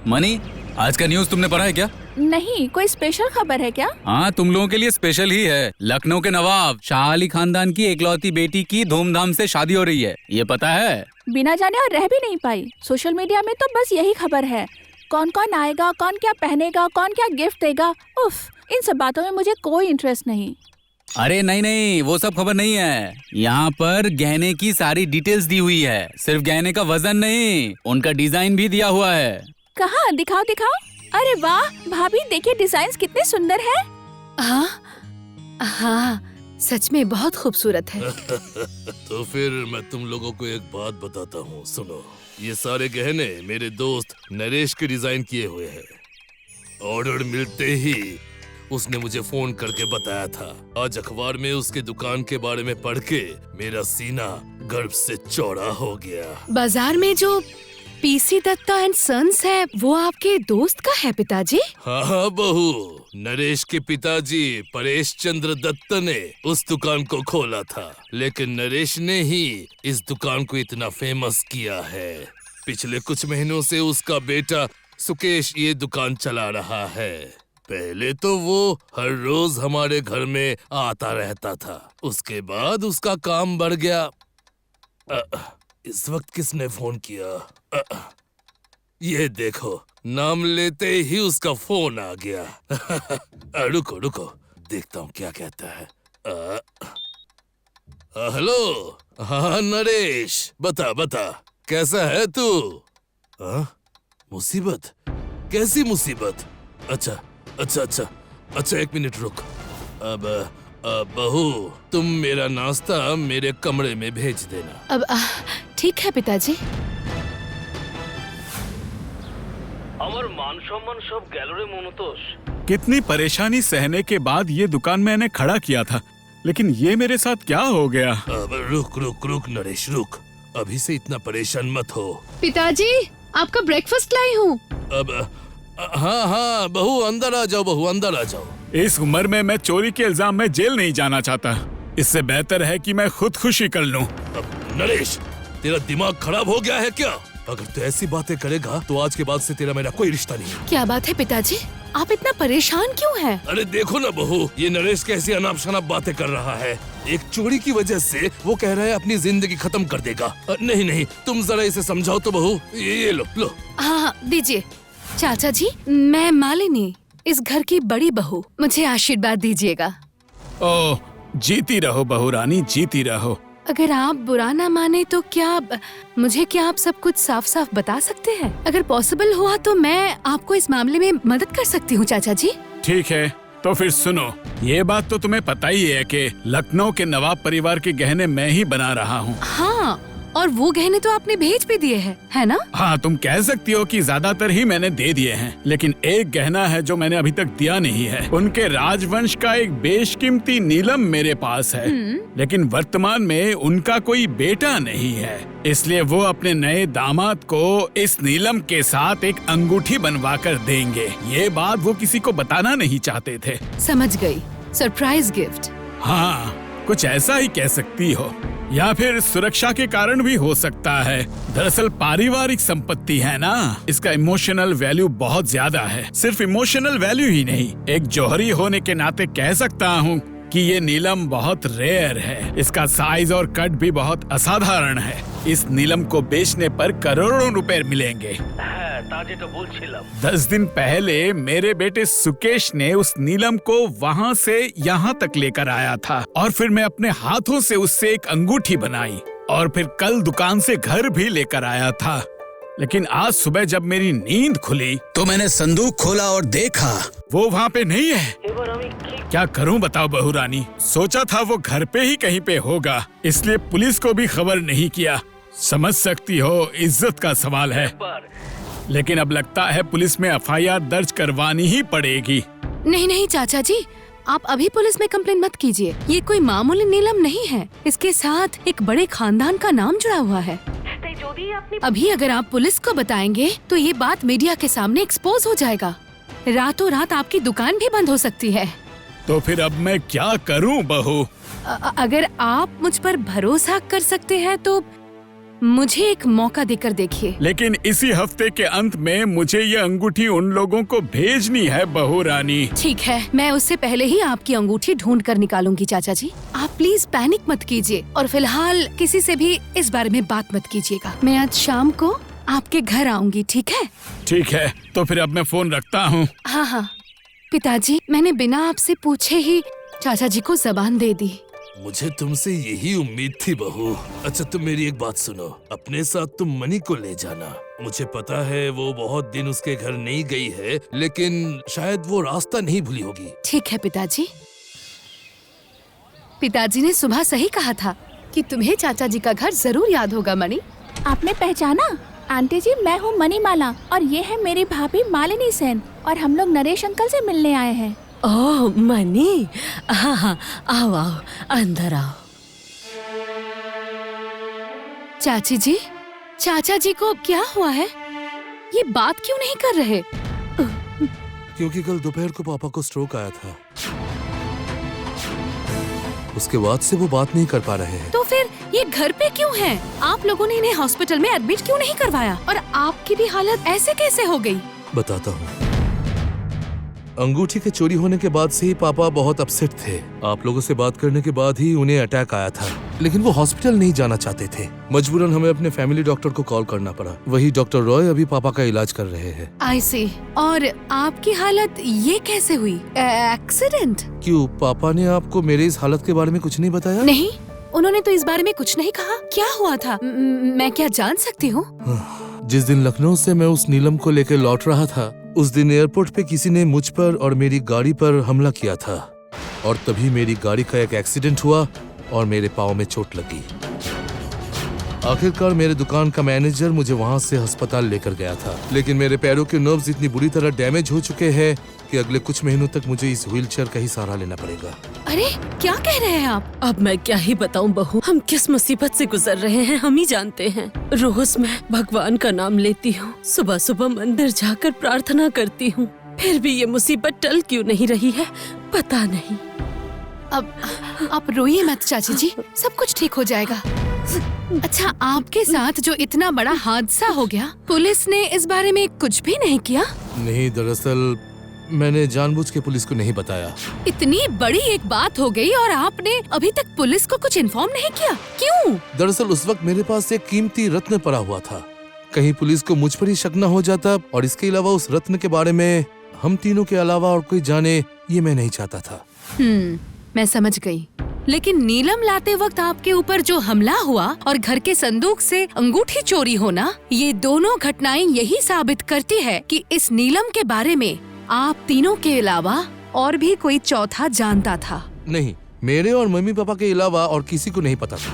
Money, आज का news तुमने पढ़ा है क्या? नहीं, कोई स्पेशल खबर है क्या? हाँ, तुम लोगों के लिए स्पेशल ही है। लखनऊ के नवाब शाह अली खानदान की इकलौती बेटी की धूमधाम से शादी हो रही है, ये पता है? बिना जाने और रह भी नहीं पाई। सोशल मीडिया में तो बस यही खबर है। कौन कौन आएगा, कौन क्या पहनेगा, कौन क्या गिफ्ट देगा। उफ, इन सब बातों में मुझे कोई इंटरेस्ट नहीं। अरे नहीं नहीं, वो सब खबर नहीं है। यहाँ पर गहने की सारी डिटेल्स दी हुई है, सिर्फ गहने का वजन नहीं, उनका डिजाइन भी दिया हुआ है। कहाँ? दिखाओ दिखाओ। अरे वाह भाभी, देखिए डिजाइन कितने सुंदर है। हाँ, सच में बहुत खूबसूरत है। तो फिर मैं तुम लोगों को एक बात बताता हूँ, सुनो। ये सारे गहने मेरे दोस्त नरेश के डिजाइन किए हुए हैं। ऑर्डर मिलते ही उसने मुझे फोन करके बताया था। आज अखबार में उसके दुकान के बारे में पढ़ के मेरा सीना गर्व से चौड़ा हो गया। बाजार में जो पीसी दत्ता एंड सन्स है, वो आपके दोस्त का है पिताजी? हाँ बहू, नरेश के पिताजी परेश चंद्र दत्त ने उस दुकान को खोला था, लेकिन नरेश ने ही इस दुकान को इतना फेमस किया है। पिछले कुछ महीनों से उसका बेटा सुकेश ये दुकान चला रहा है। पहले तो वो हर रोज हमारे घर में आता रहता था, उसके बाद उसका काम बढ़ गया। इस वक्त किसने फोन किया? ये देखो, नाम लेते ही उसका फोन आ गया। रुको रुको, देखता हूँ क्या कहता है। हेलो। हाँ नरेश, बता बता, कैसा है तू? मुसीबत? कैसी मुसीबत? अच्छा अच्छा अच्छा अच्छा, एक मिनट रुक। अब बहू, तुम मेरा नाश्ता मेरे कमरे में भेज देना। अब ठीक है पिताजी। আমার মান সম্মান সব গেল রে মনতোষ। कितनी परेशानी सहने के बाद ये दुकान मैंने खड़ा किया था, लेकिन ये मेरे साथ क्या हो गया? अब रुक रुक रुक नरेश, रुक, अभी से इतना परेशान मत हो। पिताजी, आपका ब्रेकफास्ट लाई हूँ। अब हाँ हाँ बहू, अंदर आ जाओ बहू, अंदर आ जाओ। इस उम्र में मैं चोरी के इल्जाम में जेल नहीं जाना चाहता। इससे बेहतर है कि मैं खुदकुशी कर लूं। अब नरेश, तेरा दिमाग खराब हो गया है क्या? अगर तू ऐसी बातें करेगा तो आज के बाद से तेरा मेरा कोई रिश्ता नहीं है। क्या बात है पिताजी, आप इतना परेशान क्यों हैं? अरे देखो ना बहू, ये नरेश कैसी अनाप शनाप बातें कर रहा है। एक चोरी की वजह से वो कह रहा है अपनी जिंदगी खत्म कर देगा। नहीं नहीं, तुम जरा इसे समझाओ तो बहू। ये लो लो। हाँ दीजिए। चाचा जी, मैं मालिनी, इस घर की बड़ी बहू, मुझे आशीर्वाद दीजिएगा। ओह, जीती रहो बहू रानी, जीती रहो। अगर आप बुरा ना माने तो क्या आप सब कुछ साफ साफ बता सकते हैं? अगर पॉसिबल हुआ तो मैं आपको इस मामले में मदद कर सकती हूँ चाचा जी। ठीक है, तो फिर सुनो। ये बात तो तुम्हें पता ही है कि लखनऊ के नवाब परिवार के गहने मैं ही बना रहा हूँ। हाँ, और वो गहने तो आपने भेज भी दिए हैं, है ना? हाँ, तुम कह सकती हो कि ज्यादातर ही मैंने दे दिए हैं, लेकिन एक गहना है जो मैंने अभी तक दिया नहीं है। उनके राजवंश का एक बेशकीमती नीलम मेरे पास है, लेकिन वर्तमान में उनका कोई बेटा नहीं है, इसलिए वो अपने नए दामाद को इस नीलम के साथ एक अंगूठी बनवा कर देंगे। ये बात वो किसी को बताना नहीं चाहते थे। समझ गई, सरप्राइज गिफ्ट। हाँ, कुछ ऐसा ही कह सकती हो, या फिर सुरक्षा के कारण भी हो सकता है। दरअसल पारिवारिक संपत्ति है ना, इसका इमोशनल वैल्यू बहुत ज्यादा है। सिर्फ इमोशनल वैल्यू ही नहीं, एक जौहरी होने के नाते कह सकता हूँ कि ये नीलम बहुत रेयर है। इसका साइज और कट भी बहुत असाधारण है। इस नीलम को बेचने पर करोड़ों रुपए मिलेंगे। 10 दिन पहले मेरे बेटे सुकेश ने उस नीलम को वहाँ से यहाँ तक लेकर आया था, और फिर मैं अपने हाथों से उससे एक अंगूठी बनाई, और फिर कल दुकान से घर भी लेकर आया था। लेकिन आज सुबह जब मेरी नींद खुली तो मैंने संदूक खोला और देखा वो वहाँ पे नहीं है। क्या करूं बताओ बहू रानी? सोचा था वो घर पे ही कहीं पे होगा, इसलिए पुलिस को भी खबर नहीं किया। समझ सकती हो, इज्जत का सवाल है। लेकिन अब लगता है पुलिस में एफआईआर दर्ज करवानी ही पड़ेगी। नहीं नहीं चाचा जी, आप अभी पुलिस में कंप्लेन मत कीजिए। ये कोई मामूली नीलम नहीं है, इसके साथ एक बड़े खानदान का नाम जुड़ा हुआ है। अभी अगर आप पुलिस को बताएंगे तो ये बात मीडिया के सामने एक्सपोज हो जाएगा। रातों रात आपकी दुकान भी बंद हो सकती है। तो फिर अब मैं क्या करूं बहू? अगर आप मुझ पर भरोसा कर सकते हैं तो मुझे एक मौका देकर देखिए। लेकिन इसी हफ्ते के अंत में मुझे ये अंगूठी उन लोगों को भेजनी है बहू रानी। ठीक है, मैं उससे पहले ही आपकी अंगूठी ढूंढ कर निकालूंगी। चाचा जी, आप प्लीज पैनिक मत कीजिए और फिलहाल किसी से भी इस बारे में बात मत कीजिएगा। मैं आज शाम को आपके घर आऊंगी, ठीक है? ठीक है, तो फिर अब मैं फोन रखता हूँ। हाँ हाँ पिताजी, मैंने बिना आपसे पूछे ही चाचा जी को जबान दे दी। मुझे तुमसे यही उम्मीद थी बहू। अच्छा तुम मेरी एक बात सुनो, अपने साथ तुम मनी को ले जाना। मुझे पता है वो बहुत दिन उसके घर नहीं गई है, लेकिन शायद वो रास्ता नहीं भूली होगी। ठीक है पिताजी। पिताजी ने सुबह सही कहा था कि तुम्हें चाचा जी का घर जरूर याद होगा मणि। आपने पहचाना? आंटी जी, मैं हूँ मणिमाला और ये है मेरी भाभी मालिनी सेन और हम लोग नरेश अंकल से मिलने आए हैं। ओह मनी, हाँ हाँ, आओ आओ, अंदर आओ। चाची जी, चाचा जी को क्या हुआ है? ये बात क्यों नहीं कर रहे? क्योंकि कल दोपहर को पापा को स्ट्रोक आया था, उसके बाद से वो बात नहीं कर पा रहे हैं। तो फिर ये घर पे क्यों हैं? आप लोगों ने इन्हें हॉस्पिटल में एडमिट क्यों नहीं करवाया? और आपकी भी हालत ऐसे कैसे हो गई? बताता हूँ। अंगूठी के चोरी होने के बाद से ही पापा बहुत अपसेट थे। आप लोगों से बात करने के बाद ही उन्हें अटैक आया था, लेकिन वो हॉस्पिटल नहीं जाना चाहते थे। मजबूरन हमें अपने फैमिली डॉक्टर को कॉल करना पड़ा। वही डॉक्टर रॉय अभी पापा का इलाज कर रहे हैं। आई सी। और आपकी हालत ये कैसे हुई? एक्सीडेंट? क्यों, पापा ने आपको मेरे इस हालत के बारे में कुछ नहीं बताया? नहीं, उन्होंने तो इस बारे में कुछ नहीं कहा। क्या हुआ था? मैं क्या जान सकती हूँ? जिस दिन लखनऊ से मैं उस नीलम को लेकर लौट रहा था, उस दिन एयरपोर्ट पे किसी ने मुझ पर और मेरी गाड़ी पर हमला किया था और तभी मेरी गाड़ी का एक एक्सीडेंट हुआ और मेरे पाँव में चोट लगी। आखिरकार मेरे दुकान का मैनेजर मुझे वहाँ से अस्पताल लेकर गया था, लेकिन मेरे पैरों के नर्व्स इतनी बुरी तरह डैमेज हो चुके हैं कि अगले कुछ महीनों तक मुझे इस व्हीलचेयर का ही सहारा लेना पड़ेगा। अरे क्या कह रहे हैं आप? अब मैं क्या ही बताऊं बहू, हम किस मुसीबत से गुजर रहे हैं हम ही जानते हैं। रोज मैं भगवान का नाम लेती हूँ, सुबह सुबह मंदिर जाकर प्रार्थना करती हूँ, फिर भी ये मुसीबत टल क्यों नहीं रही है, पता नहीं। अब आप रोइए मत चाची जी, सब कुछ ठीक हो जाएगा। अच्छा, आपके साथ जो इतना बड़ा हादसा हो गया, पुलिस ने इस बारे में कुछ भी नहीं किया? नहीं, दरअसल मैंने जानबूझ के पुलिस को नहीं बताया। इतनी बड़ी एक बात हो गई और आपने अभी तक पुलिस को कुछ इन्फॉर्म नहीं किया, क्यों? दरअसल उस वक्त मेरे पास एक कीमती रत्न पड़ा हुआ था, कहीं पुलिस को मुझ पर ही शक न हो जाता, और इसके अलावा उस रत्न के बारे में हम तीनों के अलावा और कोई जाने, ये मैं नहीं चाहता था। मैं समझ गई। लेकिन नीलम लाते वक्त आपके ऊपर जो हमला हुआ और घर के संदूक से अंगूठी चोरी होना, ये दोनों घटनाएं यही साबित करती है कि इस नीलम के बारे में आप तीनों के अलावा और भी कोई चौथा जानता था। नहीं, मेरे और मम्मी पापा के अलावा और किसी को नहीं पता था,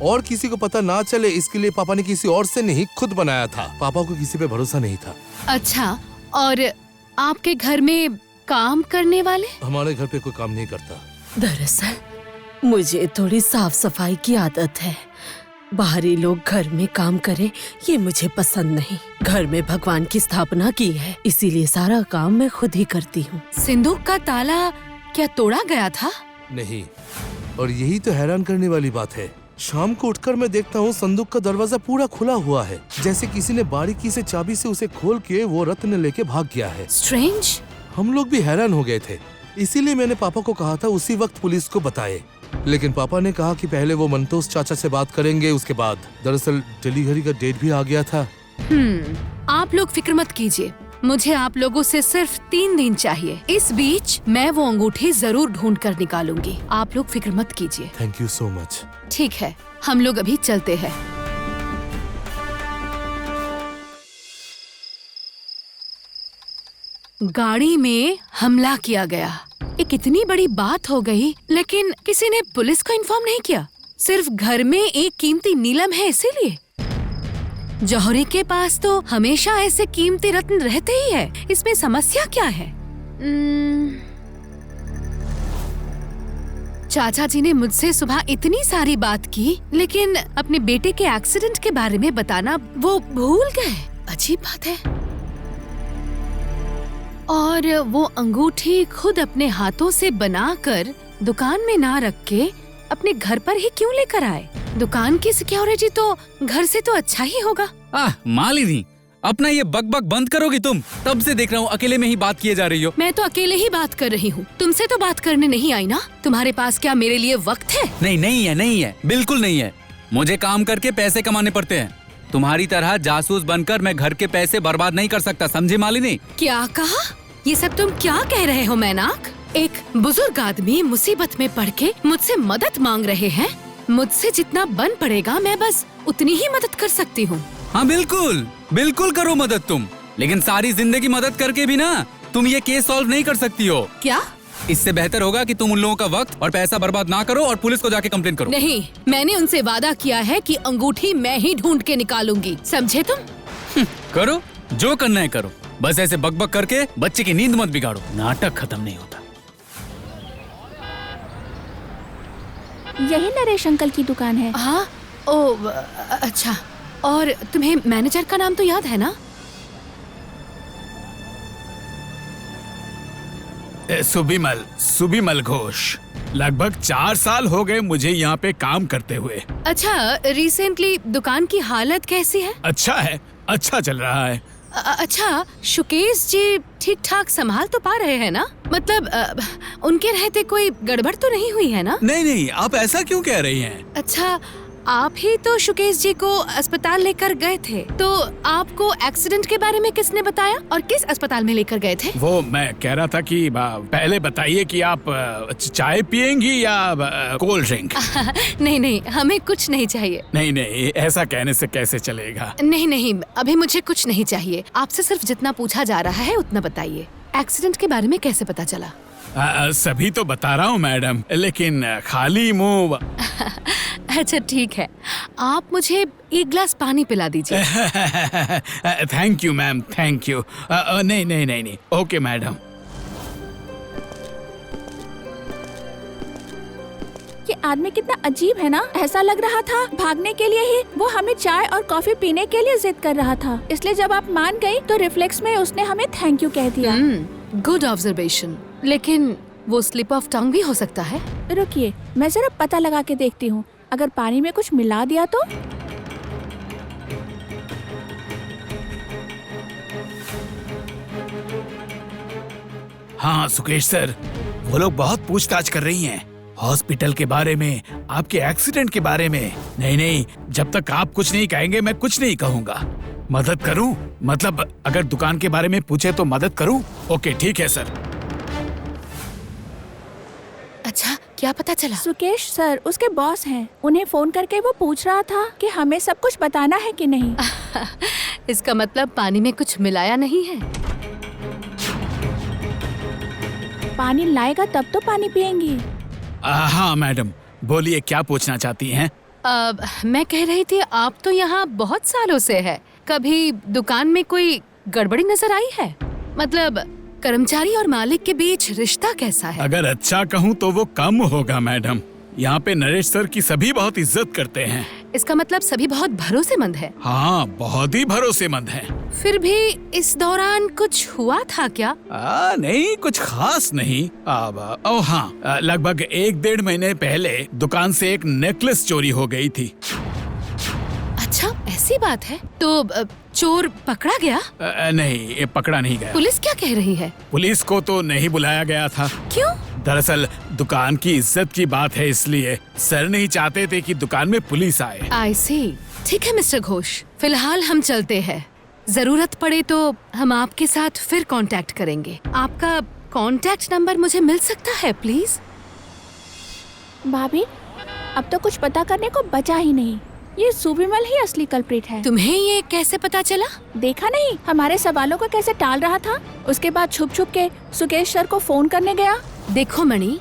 और किसी को पता ना चले इसके लिए पापा ने किसी और से नहीं खुद बनाया था। पापा को किसी पे भरोसा नहीं था। अच्छा, और आपके घर में काम करने वाले? हमारे घर पे कोई काम नहीं करता। दरअसल मुझे थोड़ी साफ सफाई की आदत है, बाहरी लोग घर में काम करें ये मुझे पसंद नहीं। घर में भगवान की स्थापना की है, इसीलिए सारा काम मैं खुद ही करती हूँ। सिंदूक का ताला क्या तोड़ा गया था? नहीं, और यही तो हैरान करने वाली बात है। शाम को उठकर मैं देखता हूँ संदूक का दरवाजा पूरा खुला हुआ है, जैसे किसी ने बारीकी से चाबी से उसे खोल के वो रत्न लेके भाग गया है। स्ट्रेंज। हम लोग भी हैरान हो गए थे, इसीलिए मैंने पापा को कहा था उसी वक्त पुलिस को बताए, लेकिन पापा ने कहा कि पहले वो मंतोष चाचा से बात करेंगे, उसके बाद। दरअसल डिलीवरी का डेट भी आ गया था। आप लोग फिक्र मत कीजिए, मुझे आप लोगों से सिर्फ 3 दिन चाहिए। इस बीच मैं वो अंगूठी जरूर ढूंढ कर निकालूंगी, आप लोग फिक्र मत कीजिए। Thank you so much. ठीक है, हम लोग अभी चलते हैं। गाड़ी में हमला किया गया, एक इतनी बड़ी बात हो गई, लेकिन किसी ने पुलिस को इन्फॉर्म नहीं किया। सिर्फ घर में एक कीमती नीलम है इसीलिए। जौहरी के पास तो हमेशा ऐसे कीमती रत्न रहते ही है, इसमें समस्या क्या है? चाचा जी ने मुझसे सुबह इतनी सारी बात की, लेकिन अपने बेटे के एक्सीडेंट के बारे में बताना वो भूल गए। अजीब बात है। और वो अंगूठी खुद अपने हाथों से बनाकर दुकान में ना रख के अपने घर पर ही क्यों लेकर आए? दुकान की सिक्योरिटी तो घर से तो अच्छा ही होगा। मालिनी, अपना ये बक बक बंद करोगी तुम? तब से देख रहा हूँ अकेले में ही बात किए जा रही हो। मैं तो अकेले ही बात कर रही हूँ, तुमसे तो बात करने नहीं आई ना। तुम्हारे पास क्या मेरे लिए वक्त है? नहीं है, बिल्कुल नहीं है। मुझे काम करके पैसे कमाने पड़ते हैं। तुम्हारी तरह जासूस बनकर मैं घर के पैसे बर्बाद नहीं कर सकता, समझी मालिनी? क्या कहा? ये सब तुम क्या कह रहे हो मैनाक? एक बुजुर्ग आदमी मुसीबत में पड़ के मुझसे मदद मांग रहे हैं। मुझसे जितना बन पड़ेगा मैं बस उतनी ही मदद कर सकती हूँ। हाँ बिल्कुल करो मदद तुम, लेकिन सारी जिंदगी मदद करके भी ना तुम ये केस सॉल्व नहीं कर सकती हो। क्या? इससे बेहतर होगा कि तुम उन लोगों का वक्त और पैसा बर्बाद ना करो और पुलिस को जाके कंप्लेन करो। नहीं, मैंने उनसे वादा किया है कि अंगूठी मैं ही ढूंढ के निकालूंगी, समझे तुम? करो जो करना है करो, बस ऐसे बकबक करके बच्चे की नींद मत बिगाड़ो। नाटक खत्म नहीं होता। यही नरेश अंकल की दुकान है। हाँ, ओ अच्छा। और तुम्हें मैनेजर का नाम तो याद है ना? सुबिमल घोष। लगभग 4 साल हो गए मुझे यहाँ पे काम करते हुए। अच्छा, रिसेंटली दुकान की हालत कैसी है? अच्छा है, अच्छा चल रहा है। अच्छा, शुकेश जी ठीक ठाक संभाल तो पा रहे हैं ना? मतलब उनके रहते कोई गड़बड़ तो नहीं हुई है ना? नहीं, आप ऐसा क्यों कह रही हैं? अच्छा, आप ही तो शुकेश जी को अस्पताल लेकर गए थे, तो आपको एक्सीडेंट के बारे में किसने बताया और किस अस्पताल में लेकर गए थे? वो मैं कह रहा था कि पहले बताइए कि आप चाय पियेंगी या कोल्ड ड्रिंक? नहीं, हमें कुछ नहीं चाहिए। नहीं, ऐसा कहने से कैसे चलेगा? नहीं, अभी मुझे कुछ नहीं चाहिए। आपसे सिर्फ जितना पूछा जा रहा है उतना बताइए। एक्सीडेंट के बारे में कैसे पता चला? सभी तो बता रहा हूँ मैडम, लेकिन खाली मुंह। अच्छा ठीक है, आप मुझे 1 गिलास पानी पिला दीजिए। Thank you ma'am, thank you. नहीं, ओके मैडम। ये आदमी कितना अजीब है ना। ऐसा लग रहा था भागने के लिए ही वो हमें चाय और कॉफी पीने के लिए जिद कर रहा था, इसलिए जब आप मान गई तो रिफ्लेक्स में उसने हमें थैंक यू कह दिया। गुड ऑब्जर्वेशन, लेकिन वो स्लिप ऑफ टंग भी हो सकता है। रुकिए, मैं जरा पता लगा के देखती हूँ। अगर पानी में कुछ मिला दिया तो? हाँ सुकेश सर, वो लोग बहुत पूछताछ कर रही हैं। हॉस्पिटल के बारे में, आपके एक्सीडेंट के बारे में। नहीं, जब तक आप कुछ नहीं कहेंगे मैं कुछ नहीं कहूँगा। मदद करूँ? मतलब अगर दुकान के बारे में पूछे तो मदद करूँ? ओके ठीक है सर। अच्छा, क्या पता चला? सुकेश सर उसके बॉस हैं। उन्हें फोन करके वो पूछ रहा था कि हमें सब कुछ बताना है कि नहीं। इसका मतलब पानी में कुछ मिलाया नहीं है। पानी लाएगा तब तो पानी पियेंगी। हाँ मैडम, बोलिए क्या पूछना चाहती हैं? मैं कह रही थी आप तो यहाँ बहुत सालों से है, कभी दुकान में कोई गड़बड़ी नजर आई है? मतलब कर्मचारी और मालिक के बीच रिश्ता कैसा है? अगर अच्छा कहूँ तो वो कम होगा मैडम। यहाँ पे नरेश सर की सभी बहुत इज्जत करते हैं। इसका मतलब सभी बहुत भरोसेमंद है? हाँ, बहुत ही भरोसेमंद हैं। फिर भी इस दौरान कुछ हुआ था क्या? नहीं, कुछ खास नहीं। हाँ, लगभग 1-1.5 महीने पहले दुकान से एक नेकलेस चोरी हो गई थी। अच्छा, ऐसी बात है? तो चोर पकड़ा गया? नहीं, पकड़ा नहीं गया। पुलिस क्या कह रही है? पुलिस को तो नहीं बुलाया गया था। क्यों? दरअसल दुकान की इज्जत की बात है, इसलिए सर नहीं चाहते थे कि दुकान में पुलिस आए। आई सी। ठीक है मिस्टर घोष, फिलहाल हम चलते हैं। जरूरत पड़े तो हम आपके साथ फिर कांटेक्ट करेंगे। आपका कांटेक्ट नंबर मुझे मिल सकता है प्लीज? भाभी, अब तो कुछ पता करने को बचा ही नहीं। ये सुबिमल ही असली कल्प्रिट है। तुम्हें ये कैसे पता चला? देखा नहीं हमारे सवालों को कैसे टाल रहा था। उसके बाद छुप छुप के सुकेश सर को फोन करने गया। देखो मणि,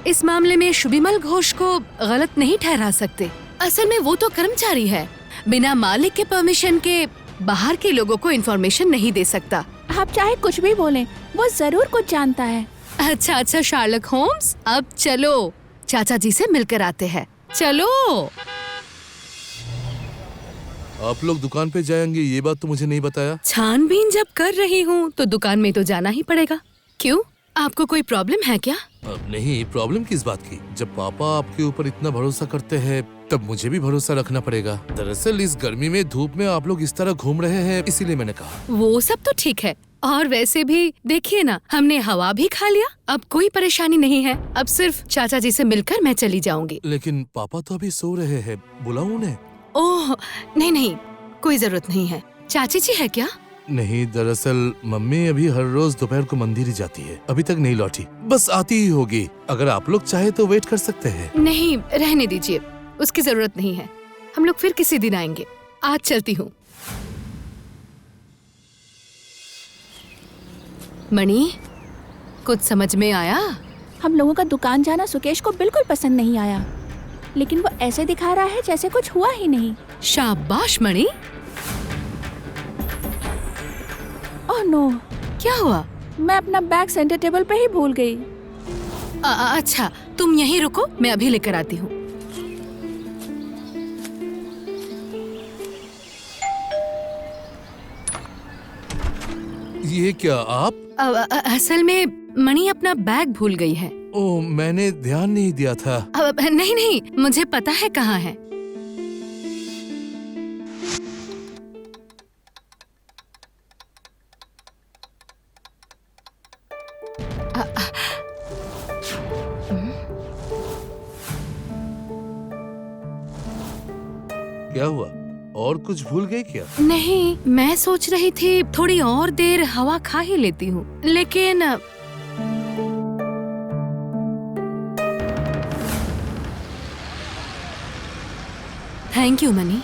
इस मामले में सुबिमल घोष को गलत नहीं ठहरा सकते। असल में वो तो कर्मचारी है, बिना मालिक के परमिशन के बाहर के लोगों को इन्फॉर्मेशन नहीं दे सकता। आप चाहे कुछ भी बोलें, वो जरूर कुछ जानता है। अच्छा शार्लक होम्स, अब चलो चाचा जी से मिलकर आते हैं। चलो। आप लोग दुकान पे जाएंगे, ये बात तो मुझे नहीं बताया। छानबीन जब कर रही हूँ तो दुकान में तो जाना ही पड़ेगा। क्यों, आपको कोई प्रॉब्लम है क्या? नहीं, प्रॉब्लम किस बात की? जब पापा आपके ऊपर इतना भरोसा करते हैं तब मुझे भी भरोसा रखना पड़ेगा। दरअसल इस गर्मी में धूप में आप लोग इस तरह घूम रहे हैं, इसीलिए मैंने कहा। वो सब तो ठीक है, और वैसे भी देखिए ना, हमने हवा भी खा लिया, अब कोई परेशानी नहीं है। अब सिर्फ चाचा जी से मिलकर मैं चली जाऊंगी। लेकिन पापा तो अभी सो रहे हैं, बुलाऊं उन्हें? ओह नहीं नहीं, कोई जरूरत नहीं है। चाची जी है क्या? नहीं, दरअसल मम्मी अभी हर रोज दोपहर को मंदिर ही जाती है, अभी तक नहीं लौटी, बस आती ही होगी। अगर आप लोग चाहे तो वेट कर सकते हैं। नहीं, रहने दीजिए, उसकी जरूरत नहीं है। हम लोग फिर किसी दिन आएंगे, आज चलती हूँ। मणि, कुछ समझ में आया? हम लोगों का दुकान जाना सुकेश को बिल्कुल पसंद नहीं आया, लेकिन वो ऐसे दिखा रहा है जैसे कुछ हुआ ही नहीं। शाबाश मणि। ओह नो, क्या हुआ? मैं अपना बैग सेंटर टेबल पे ही भूल गई। अच्छा, तुम यहीं रुको, मैं अभी लेकर आती हूँ। ये क्या आप? असल में मणि अपना बैग भूल गई है। ओह, मैंने ध्यान नहीं दिया था। नहीं नहीं, मुझे पता है कहाँ है। क्या हुआ, और कुछ भूल गए क्या? नहीं, मैं सोच रही थी थोड़ी और देर हवा खा ही लेती हूँ, लेकिन थैंक यू मनी,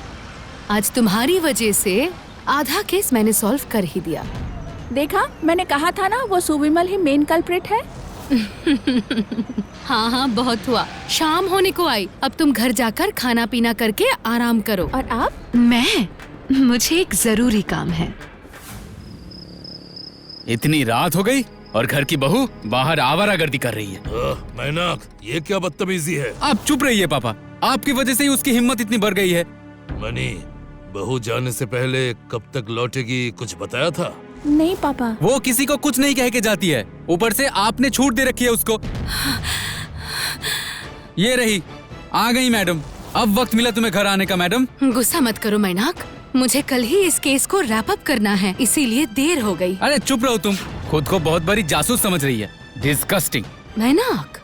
आज तुम्हारी वजह से आधा केस मैंने सॉल्व कर ही दिया। देखा, मैंने कहा था ना, वो सुविमल ही मेन कल्प्रिट है। हाँ हाँ, बहुत हुआ, शाम होने को आई। अब तुम घर जाकर खाना पीना करके आराम करो। और आप? मुझे एक जरूरी काम है। इतनी रात हो गई और घर की बहू बाहर आवारागर्दी कर रही है। मैनाक, ये क्या बदतमीजी है? आप चुप रहिए पापा, आपकी वजह से ही उसकी हिम्मत इतनी बढ़ गई है। मनी, बहू जाने से पहले कब तक लौटेगी कुछ बताया था? नहीं पापा। वो किसी को कुछ नहीं कह के जाती है, ऊपर से आपने छूट दे रखी है उसको। ये रही, आ गई मैडम। अब वक्त मिला तुम्हें घर आने का मैडम। गुस्सा मत करो मैनाक, मुझे कल ही इस केस को रैप अप करना है, इसीलिए देर हो गई। अरे चुप रहो तुम, खुद को बहुत बड़ी जासूस समझ रही है। डिस्गस्टिंग। मैनाक,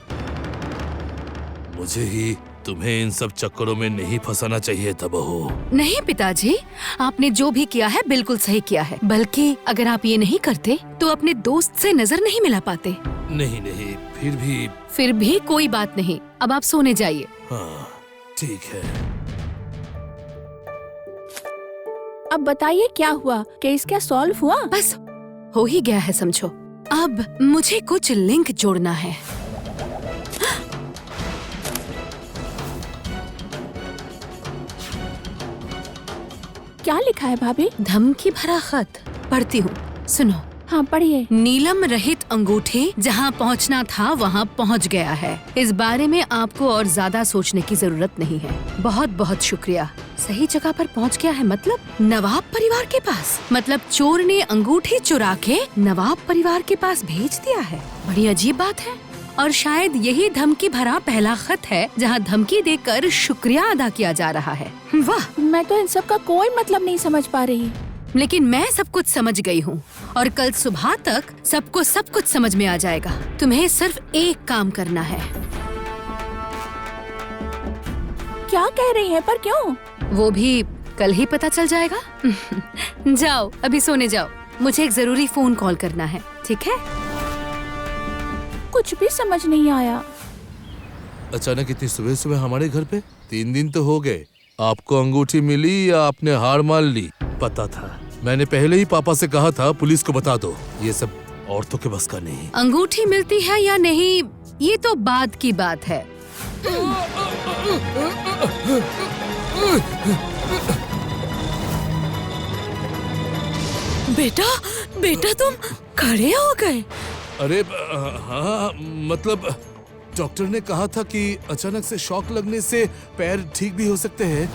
मुझे ही तुम्हें इन सब चक्करों में नहीं फंसाना चाहिए था बहू। नहीं पिताजी, आपने जो भी किया है बिल्कुल सही किया है। बल्कि अगर आप ये नहीं करते तो अपने दोस्त से नजर नहीं मिला पाते। नहीं नहीं, फिर भी कोई बात नहीं, अब आप सोने जाइए। हाँ, ठीक है। अब बताइए क्या हुआ, केस क्या सॉल्व हुआ? बस हो ही गया है समझो। अब मुझे कुछ लिंक जोड़ना है। क्या लिखा है भाभी? धमकी भरा खत। पढ़ती हूँ, सुनो। हाँ पढ़िए। नीलम रहित अंगूठी जहाँ पहुँचना था वहाँ पहुँच गया है। इस बारे में आपको और ज्यादा सोचने की जरूरत नहीं है। बहुत बहुत शुक्रिया। सही जगह पर पहुँच गया है मतलब नवाब परिवार के पास। मतलब चोर ने अंगूठी चुरा के नवाब परिवार के पास भेज दिया है। बड़ी अजीब बात है, और शायद यही धमकी भरा पहला खत है जहाँ धमकी देकर शुक्रिया अदा किया जा रहा है। वाह, मैं तो इन सब का कोई मतलब नहीं समझ पा रही। लेकिन मैं सब कुछ समझ गई हूँ, और कल सुबह तक सबको सब कुछ समझ में आ जाएगा। तुम्हें सिर्फ एक काम करना है। क्या कह रही है, पर क्यों? वो भी कल ही पता चल जाएगा। जाओ, अभी सोने जाओ, मुझे एक जरूरी फोन कॉल करना है, ठीक है? कुछ भी समझ नहीं आया। अचानक इतनी सुबह सुबह हमारे घर पे? 3 दिन तो हो गए। आपको अंगूठी मिली या आपने हार मान ली? पता था, मैंने पहले ही पापा से कहा था पुलिस को बता दो। ये सब औरतों के बस का नहीं। अंगूठी मिलती है या नहीं ये तो बाद की बात है। बेटा तुम खड़े हो गए? अरे हाँ, मतलब डॉक्टर ने कहा था कि अचानक से शॉक लगने से पैर ठीक भी हो सकते हैं।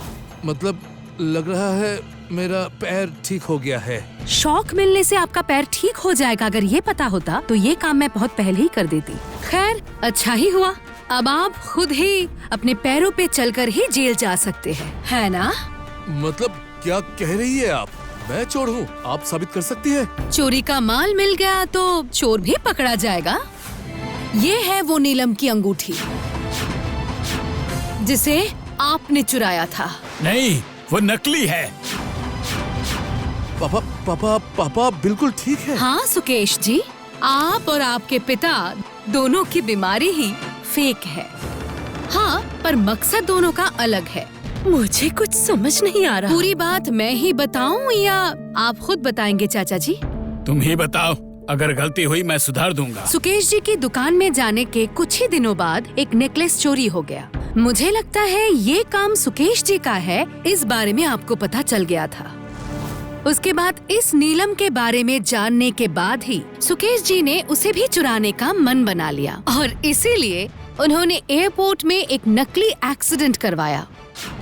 मतलब लग रहा है मेरा पैर ठीक हो गया है। शॉक मिलने से आपका पैर ठीक हो जाएगा, अगर ये पता होता तो ये काम मैं बहुत पहले ही कर देती। खैर, अच्छा ही हुआ, अब आप खुद ही अपने पैरों पे चलकर ही जेल जा सकते हैं, है ना? मतलब क्या कह रही है आप? मैं चोर हूँ, आप साबित कर सकती है? चोरी का माल मिल गया तो चोर भी पकड़ा जाएगा। ये है वो नीलम की अंगूठी जिसे आपने चुराया था। नहीं, वो नकली है। पापा पापा पापा बिल्कुल ठीक है। हाँ सुकेश जी, आप और आपके पिता दोनों की बीमारी ही फेक है। हाँ, पर मकसद दोनों का अलग है। मुझे कुछ समझ नहीं आ रहा। पूरी बात मैं ही बताऊं या आप खुद बताएंगे चाचा जी? तुम ही बताओ, अगर गलती हुई मैं सुधार दूंगा। सुकेश जी की दुकान में जाने के कुछ ही दिनों बाद एक नेकलेस चोरी हो गया। मुझे लगता है ये काम सुकेश जी का है, इस बारे में आपको पता चल गया था। उसके बाद इस नीलम के बारे में जानने के बाद ही सुकेश जी ने उसे भी चुराने का मन बना लिया और इसीलिए उन्होंने एयरपोर्ट में एक नकली एक्सीडेंट करवाया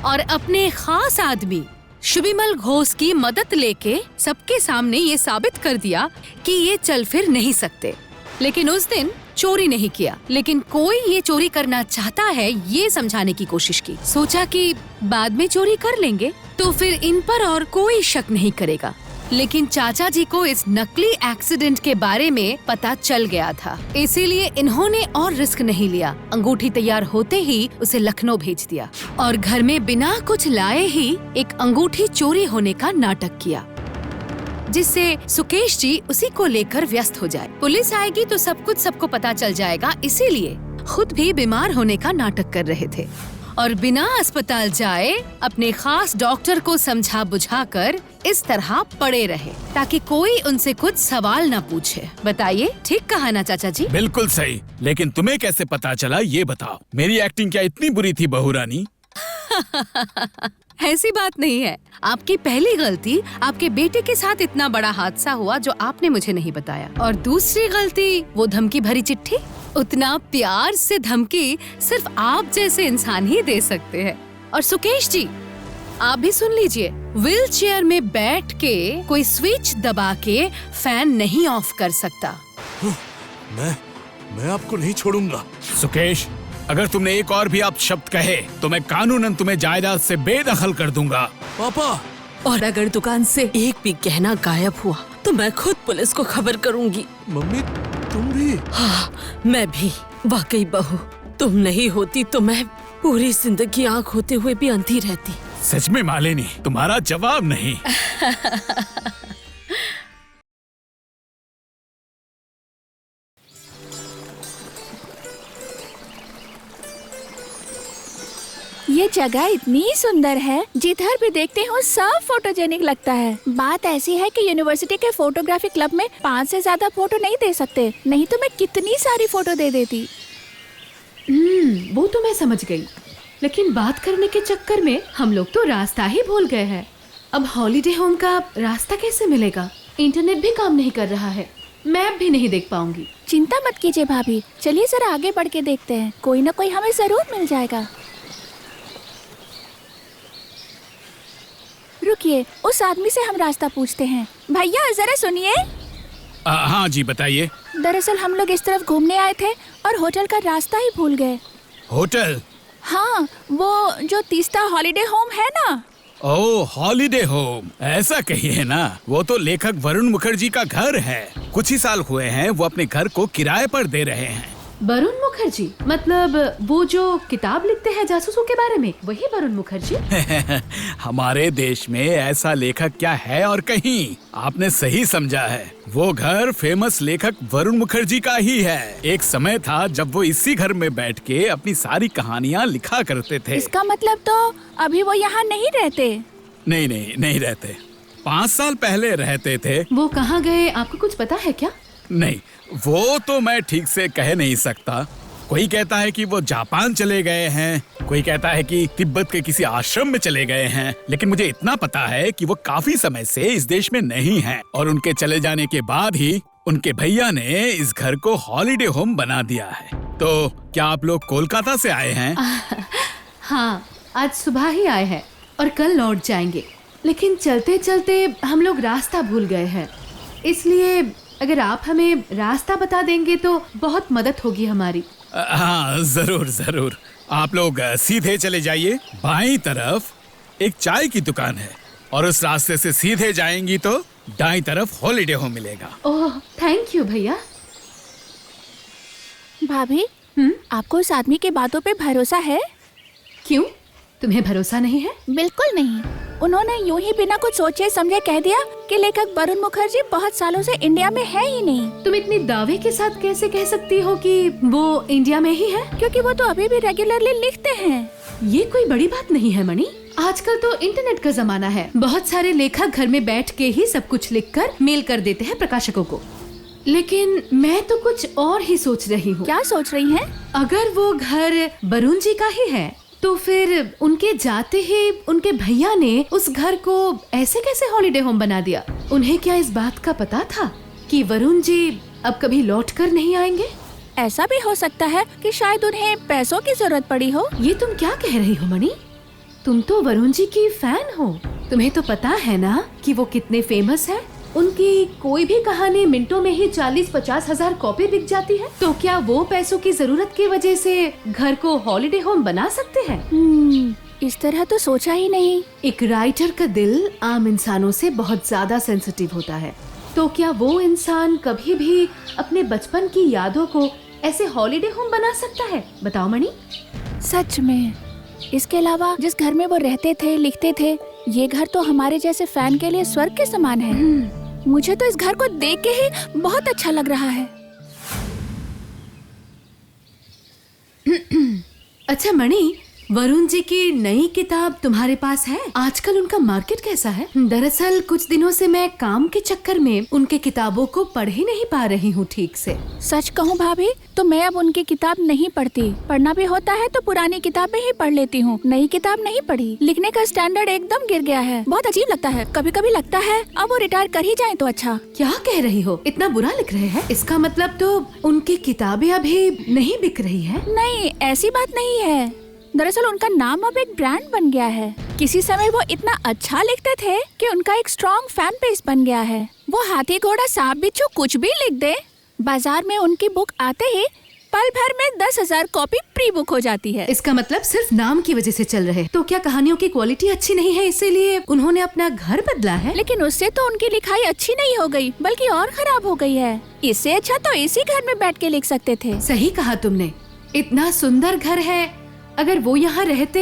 और अपने खास आदमी शुभिमल घोष की मदद लेके सबके सामने ये साबित कर दिया कि ये चल फिर नहीं सकते। लेकिन उस दिन चोरी नहीं किया, लेकिन कोई ये चोरी करना चाहता है ये समझाने की कोशिश की। सोचा कि बाद में चोरी कर लेंगे तो फिर इन पर और कोई शक नहीं करेगा। लेकिन चाचा जी को इस नकली एक्सीडेंट के बारे में पता चल गया था, इसीलिए इन्होंने और रिस्क नहीं लिया। अंगूठी तैयार होते ही उसे लखनऊ भेज दिया और घर में बिना कुछ लाए ही एक अंगूठी चोरी होने का नाटक किया, जिससे सुकेश जी उसी को लेकर व्यस्त हो जाए। पुलिस आएगी तो सब कुछ सबको पता चल जाएगा, इसीलिए खुद भी बीमार होने का नाटक कर रहे थे और बिना अस्पताल जाए अपने खास डॉक्टर को समझा बुझाकर इस तरह पड़े रहे ताकि कोई उनसे कुछ सवाल न पूछे। बताइए, ठीक कहा ना चाचा जी? बिल्कुल सही, लेकिन तुम्हें कैसे पता चला ये बताओ। मेरी एक्टिंग क्या इतनी बुरी थी बहू रानी? ऐसी बात नहीं है। आपकी पहली गलती आपके बेटे के साथ इतना बड़ा हादसा हुआ जो आपने मुझे नहीं बताया, और दूसरी गलती वो धमकी भरी चिट्ठी। उतना प्यार से धमकी सिर्फ आप जैसे इंसान ही दे सकते हैं। और सुकेश जी, आप भी सुन लीजिए, व्हील चेयर में बैठ के कोई स्विच दबा के फैन नहीं ऑफ कर सकता। मैं आपको नहीं छोड़ूंगा। सुकेश, अगर तुमने एक और भी अपशब्द कहे तो मैं कानूनन तुम्हें जायदाद से बेदखल कर दूंगा। पापा, और अगर दुकान से एक भी गहना गायब हुआ तो मैं खुद पुलिस को खबर करूंगी। मम्मी तुम भी? हाँ, मैं भी। वाकई बहू, तुम नहीं होती तो मैं पूरी जिंदगी आँख होते हुए भी अंधी रहती। सच में मालिनी, तुम्हारा जवाब नहीं। ये जगह इतनी सुंदर है, जिधर भी देखते हो सब फोटोजेनिक लगता है। बात ऐसी है कि यूनिवर्सिटी के फोटोग्राफी क्लब में 5 से ज्यादा फोटो नहीं दे सकते, नहीं तो मैं कितनी सारी फोटो दे देती। वो तो मैं समझ गई, लेकिन बात करने के चक्कर में हम लोग तो रास्ता ही भूल गए हैं। अब हॉलीडे होम का रास्ता कैसे मिलेगा? इंटरनेट भी काम नहीं कर रहा है, मैप भी नहीं देख पाऊंगी। चिंता मत कीजिए भाभी, चलिए जरा आगे बढ़ के देखते हैं, कोई ना कोई हमें जरूर मिल जाएगा। रुकिए, उस आदमी से हम रास्ता पूछते हैं। भैया जरा सुनिए। हाँ जी, बताइए। दरअसल हम लोग इस तरफ घूमने आए थे और होटल का रास्ता ही भूल गए। होटल? हाँ, वो जो तीस्ता हॉलीडे होम है ना। ओह, हॉलीडे होम, ऐसा कहिए ना। वो तो लेखक वरुण मुखर्जी का घर है। कुछ ही साल हुए हैं वो अपने घर को किराए पर दे रहे हैं। वरुण मुखर्जी मतलब वो जो किताब लिखते हैं जासूसों के बारे में, वही वरुण मुखर्जी? हमारे देश में ऐसा लेखक क्या है और कहीं। आपने सही समझा है, वो घर फेमस लेखक वरुण मुखर्जी का ही है। एक समय था जब वो इसी घर में बैठ के अपनी सारी कहानियाँ लिखा करते थे। इसका मतलब तो अभी वो यहाँ नहीं रहते? नहीं रहते। 5 साल पहले रहते थे। वो कहाँ गए, आपको कुछ पता है क्या? नहीं, वो तो मैं ठीक से कह नहीं सकता। कोई कहता है कि वो जापान चले गए हैं, कोई कहता है कि तिब्बत के किसी आश्रम में चले गए हैं, लेकिन मुझे इतना पता है कि वो काफी समय से इस देश में नहीं हैं और उनके चले जाने के बाद ही उनके भैया ने इस घर को हॉलीडे होम बना दिया है। तो क्या आप लोग कोलकाता से आए हैं? हाँ, आज सुबह ही आए हैं और कल लौट जाएंगे, लेकिन चलते चलते हम लोग रास्ता भूल गए हैं। इसलिए अगर आप हमें रास्ता बता देंगे तो बहुत मदद होगी हमारी। हाँ जरूर जरूर। आप लोग सीधे चले जाइए, बाईं तरफ एक चाय की दुकान है और उस रास्ते से सीधे जाएंगी तो दाईं तरफ हॉलीडे होम मिलेगा। ओह थैंक यू भैया। भाभी, आपको उस आदमी की बातों पे भरोसा है? क्यों, तुम्हें भरोसा नहीं है? बिल्कुल नहीं। उन्होंने यूं ही बिना कुछ सोचे समझे कह दिया कि लेखक वरुण मुखर्जी बहुत सालों से इंडिया में है ही नहीं। तुम इतनी दावे के साथ कैसे कह सकती हो कि वो इंडिया में ही है? क्योंकि वो तो अभी भी रेगुलरली लिखते हैं। ये कोई बड़ी बात नहीं है मणि। आजकल तो इंटरनेट का जमाना है। बहुत सारे लेखक घर में बैठ के ही सब कुछ लिखकर मेल कर देते हैं प्रकाशकों को। लेकिन मैं तो कुछ और ही सोच रही हूँ। क्या सोच रही हैं? अगर वो घर वरुण जी का ही है तो फिर उनके जाते ही उनके भैया ने उस घर को ऐसे कैसे हॉलीडे होम बना दिया? उन्हें क्या इस बात का पता था कि वरुण जी अब कभी लौट कर नहीं आएंगे? ऐसा भी हो सकता है कि शायद उन्हें पैसों की जरूरत पड़ी हो। ये तुम क्या कह रही हो मणि? तुम तो वरुण जी की फैन हो। तुम्हें तो पता है ना कि वो कितने फेमस है। उनकी कोई भी कहानी मिनटों में ही 40-50 हजार कॉपी बिक जाती है। तो क्या वो पैसों की जरूरत की वजह से घर को हॉलीडे होम बना सकते हैं? इस तरह तो सोचा ही नहीं। एक राइटर का दिल आम इंसानों से बहुत ज्यादा सेंसिटिव होता है। तो क्या वो इंसान कभी भी अपने बचपन की यादों को ऐसे हॉलीडे होम बना सकता है? बताओ मणि। सच में। इसके अलावा जिस घर में वो रहते थे, लिखते थे, ये घर तो हमारे जैसे फैन के लिए स्वर्ग के समान है। मुझे तो इस घर को देख के ही बहुत अच्छा लग रहा है। अच्छा मणि, वरुण जी की नई किताब तुम्हारे पास है? आजकल उनका मार्केट कैसा है? दरअसल कुछ दिनों से मैं काम के चक्कर में उनके किताबों को पढ़ ही नहीं पा रही हूँ ठीक से। सच कहूँ भाभी तो मैं अब उनकी किताब नहीं पढ़ती। पढ़ना भी होता है तो पुरानी किताबें ही पढ़ लेती हूँ, नई किताब नहीं पढ़ी। लिखने का स्टैंडर्ड एकदम गिर गया है। बहुत अजीब लगता है। कभी कभी लगता है अब वो रिटायर कर ही जाए तो अच्छा। क्या कह रही हो? इतना बुरा लिख रहे हैं? इसका मतलब तो उनकी किताबें अभी नहीं बिक रही है? नहीं, ऐसी बात नहीं है। दरअसल उनका नाम अब एक ब्रांड बन गया है। किसी समय वो इतना अच्छा लिखते थे कि उनका एक स्ट्रॉन्ग फैन पेज बन गया है। वो हाथी घोड़ा सांप बिच्छू कुछ भी लिख दे, बाजार में उनकी बुक आते ही पल भर में 10,000 कॉपी प्री बुक हो जाती है। इसका मतलब सिर्फ नाम की वजह से चल रहे। तो क्या कहानियों की क्वालिटी अच्छी नहीं है इसीलिए उन्होंने अपना घर बदला है? लेकिन उससे तो उनकी लिखाई अच्छी नहीं हो गई, बल्कि और खराब हो गई है। इससे अच्छा तो इसी घर में बैठ के लिख सकते थे। सही कहा तुमने। इतना सुंदर घर है, अगर वो यहाँ रहते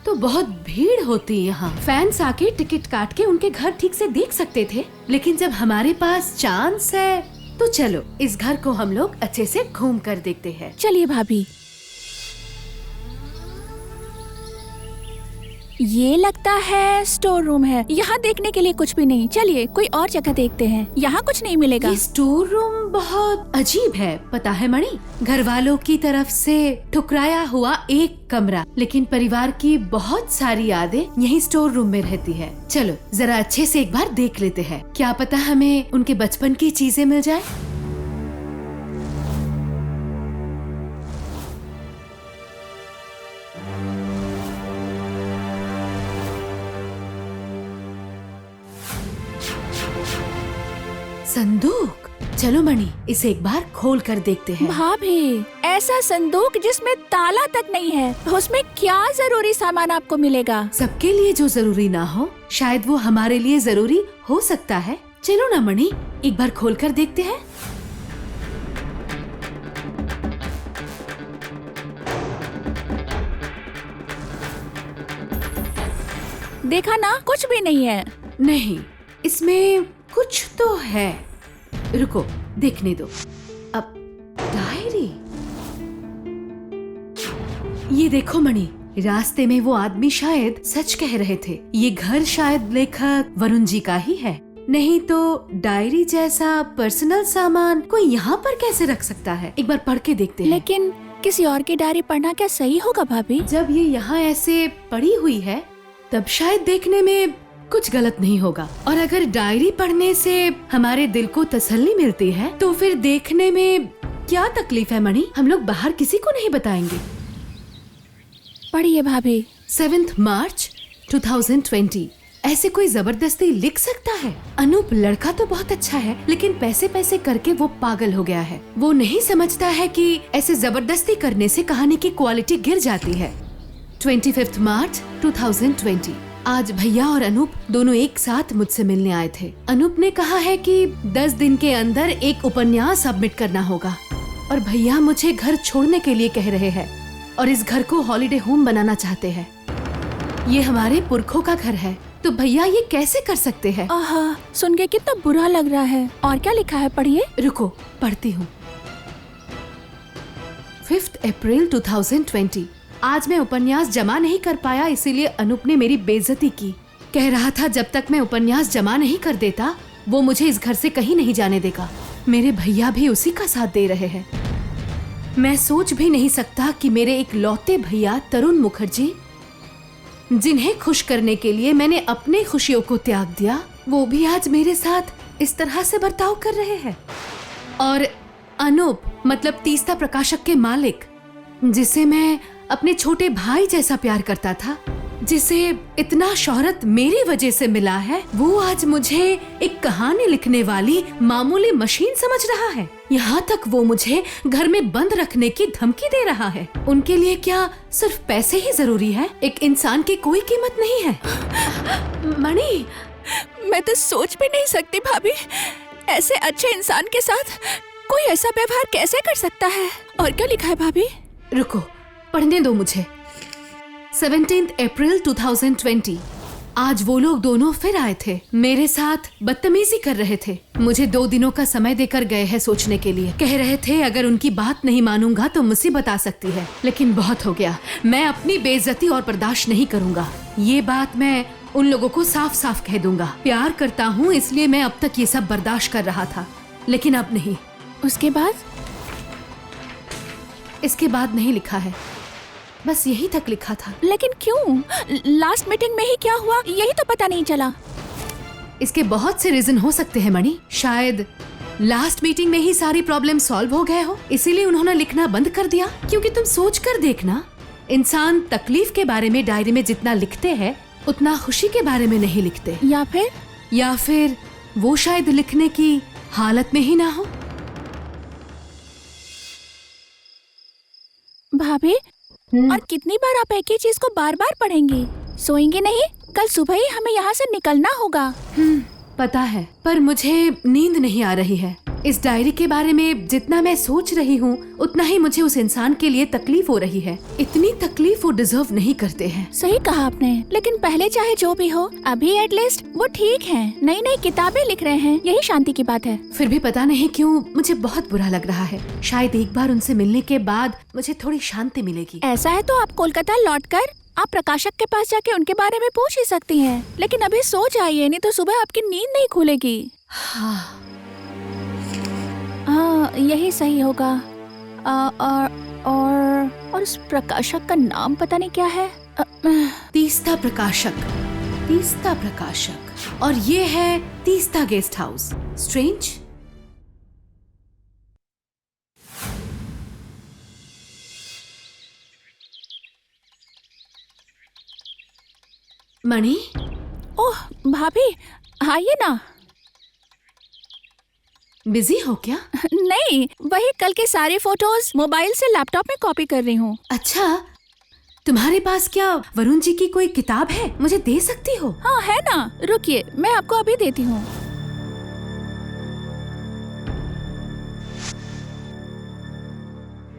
तो बहुत भीड़ होती यहाँ। फैंस आके टिकट काट के उनके घर ठीक से देख सकते थे। लेकिन जब हमारे पास चांस है तो चलो इस घर को हम लोग अच्छे से घूम कर देखते हैं। चलिए भाभी। ये लगता है स्टोर रूम है। यहाँ देखने के लिए कुछ भी नहीं। चलिए कोई और जगह देखते हैं। यहाँ कुछ नहीं मिलेगा। ये स्टोर रूम बहुत अजीब है, पता है मणि? घर वालों की तरफ से ठुकराया हुआ एक कमरा, लेकिन परिवार की बहुत सारी यादें यही स्टोर रूम में रहती है। चलो जरा अच्छे से एक बार देख लेते हैं। क्या पता हमें उनके बचपन की चीजें मिल जाए। संदूक। चलो मणि इसे एक बार खोल कर देखते हैं। भाभी, ऐसा संदूक जिसमें ताला तक नहीं है, उसमें क्या जरूरी सामान आपको मिलेगा? सबके लिए जो जरूरी ना हो शायद वो हमारे लिए जरूरी हो सकता है। चलो ना मणि एक बार खोल कर देखते हैं। देखा ना, कुछ भी नहीं है। नहीं, इसमें कुछ तो है। रुको देखने दो। अब डायरी। ये देखो मणि, रास्ते में वो आदमी शायद सच कह रहे थे। ये घर शायद लेखक वरुण जी का ही है। नहीं तो डायरी जैसा पर्सनल सामान कोई यहाँ पर कैसे रख सकता है? एक बार पढ़ के देखते हैं। लेकिन किसी और की डायरी पढ़ना क्या सही होगा भाभी? जब ये यहाँ ऐसे पड़ी हुई है तब शायद देखने में कुछ गलत नहीं होगा। और अगर डायरी पढ़ने से हमारे दिल को तसल्ली मिलती है तो फिर देखने में क्या तकलीफ है मणि? हम लोग बाहर किसी को नहीं बताएंगे। पढ़िए भाभी। 7 मार्च 2020 ऐसे कोई जबरदस्ती लिख सकता है? अनूप लड़का तो बहुत अच्छा है, लेकिन पैसे पैसे करके वो पागल हो गया है। वो नहीं समझता है कि ऐसे जबरदस्ती करने से कहानी की क्वालिटी गिर जाती है। 25 मार्च 2020। आज भैया और अनूप दोनों एक साथ मुझसे मिलने आए थे। अनूप ने कहा है कि 10 दिन के अंदर एक उपन्यास सबमिट करना होगा और भैया मुझे घर छोड़ने के लिए कह रहे हैं और इस घर को हॉलिडे होम बनाना चाहते हैं। ये हमारे पुरखों का घर है, तो भैया ये कैसे कर सकते हैं? आहा, सुन के कितना बुरा लग रहा है। और क्या लिखा है, पढ़िए। रुको, पढ़ती हूँ। 5 अप्रैल 2020। आज मैं उपन्यास जमा नहीं कर पाया, इसीलिए अनूप ने मेरी बेइज्जती की। कह रहा था जब तक मैं उपन्यास जमा नहीं कर देता वो मुझे इस घर से कहीं नहीं जाने देगा। मेरे भैया भी उसी का साथ दे रहे हैं। मैं सोच भी नहीं सकता कि मेरे एक लौते भैया तरुण मुखर्जी, जिन्हें खुश करने के लिए मैंने अपने खुशियों को त्याग दिया, वो भी आज मेरे साथ इस तरह से बर्ताव कर रहे हैं। और अनूप मतलब तीस्ता प्रकाशक के मालिक, जिसे मैं अपने छोटे भाई जैसा प्यार करता था, जिसे इतना शोहरत मेरी वजह से मिला है, वो आज मुझे एक कहानी लिखने वाली मामूली मशीन समझ रहा है। यहाँ तक वो मुझे घर में बंद रखने की धमकी दे रहा है। उनके लिए क्या सिर्फ पैसे ही जरूरी है? एक इंसान की कोई कीमत नहीं है। मणि, मैं तो सोच भी नहीं सकती भाभी, ऐसे अच्छे इंसान के साथ कोई ऐसा व्यवहार कैसे कर सकता है। और क्या लिखा है भाभी? रुको, पढ़ने दो मुझे। 17 अप्रैल 2020। आज वो लोग दोनों फिर आए थे। मेरे साथ बदतमीजी कर रहे थे। मुझे 2 दिनों का समय देकर गए हैं सोचने के लिए। कह रहे थे अगर उनकी बात नहीं मानूंगा तो मुसीबत आ सकती है, लेकिन बहुत हो गया। मैं अपनी बेइज्जती और बर्दाश्त नहीं करूंगा। ये बात मैं उन लोगों को साफ साफ कह दूंगा। प्यार करता हूँ, इसलिए मैं अब तक ये सब बर्दाश्त कर रहा था, लेकिन अब नहीं। उसके बाद? इसके बाद नहीं लिखा है, बस यही तक लिखा था। लेकिन क्यों? लास्ट मीटिंग में ही क्या हुआ यही तो पता नहीं चला। इसके बहुत से रीजन हो सकते हैं मणि। शायद लास्ट मीटिंग में ही सारी प्रॉब्लम सॉल्व हो गए हो, इसीलिए उन्होंने लिखना बंद कर दिया। क्योंकि तुम सोच कर देखना, इंसान तकलीफ के बारे में डायरी में जितना लिखते हैं उतना खुशी के बारे में नहीं लिखते। या फिर वो शायद लिखने की हालत में ही ना हो। भाभी, और कितनी बार आप एक ही चीज को बार बार पढ़ेंगी? सोएंगे नहीं? कल सुबह ही हमें यहाँ से निकलना होगा। पता है, पर मुझे नींद नहीं आ रही है। इस डायरी के बारे में जितना मैं सोच रही हूँ उतना ही मुझे उस इंसान के लिए तकलीफ हो रही है। इतनी तकलीफ वो डिजर्व नहीं करते हैं। सही कहा आपने, लेकिन पहले चाहे जो भी हो, अभी एटलीस्ट वो ठीक हैं, नई नई किताबें लिख रहे हैं, यही शांति की बात है। फिर भी पता नहीं क्यों मुझे बहुत बुरा लग रहा है। शायद एक बार उनसे मिलने के बाद मुझे थोड़ी शांति मिलेगी। ऐसा है तो आप कोलकाता लौटकर आप प्रकाशक के पास जाके उनके बारे में पूछ ही सकती हैं। लेकिन अभी सो जाइए, नहीं तो सुबह आपकी नींद नहीं खुलेगी। हाँ, यही सही होगा। और उस प्रकाशक का नाम पता नहीं क्या है। तीस्ता प्रकाशक। तीस्ता प्रकाशक। और ये है तीस्ता गेस्ट हाउस। स्ट्रेंज। मणि। ओह भाभी, आइए ना। बिजी हो क्या? नहीं, वही कल के सारे फोटोज मोबाइल से लैपटॉप में कॉपी कर रही हूँ। अच्छा, तुम्हारे पास क्या वरुण जी की कोई किताब है? मुझे दे सकती हो? हाँ है ना, रुकिए मैं आपको अभी देती हूँ।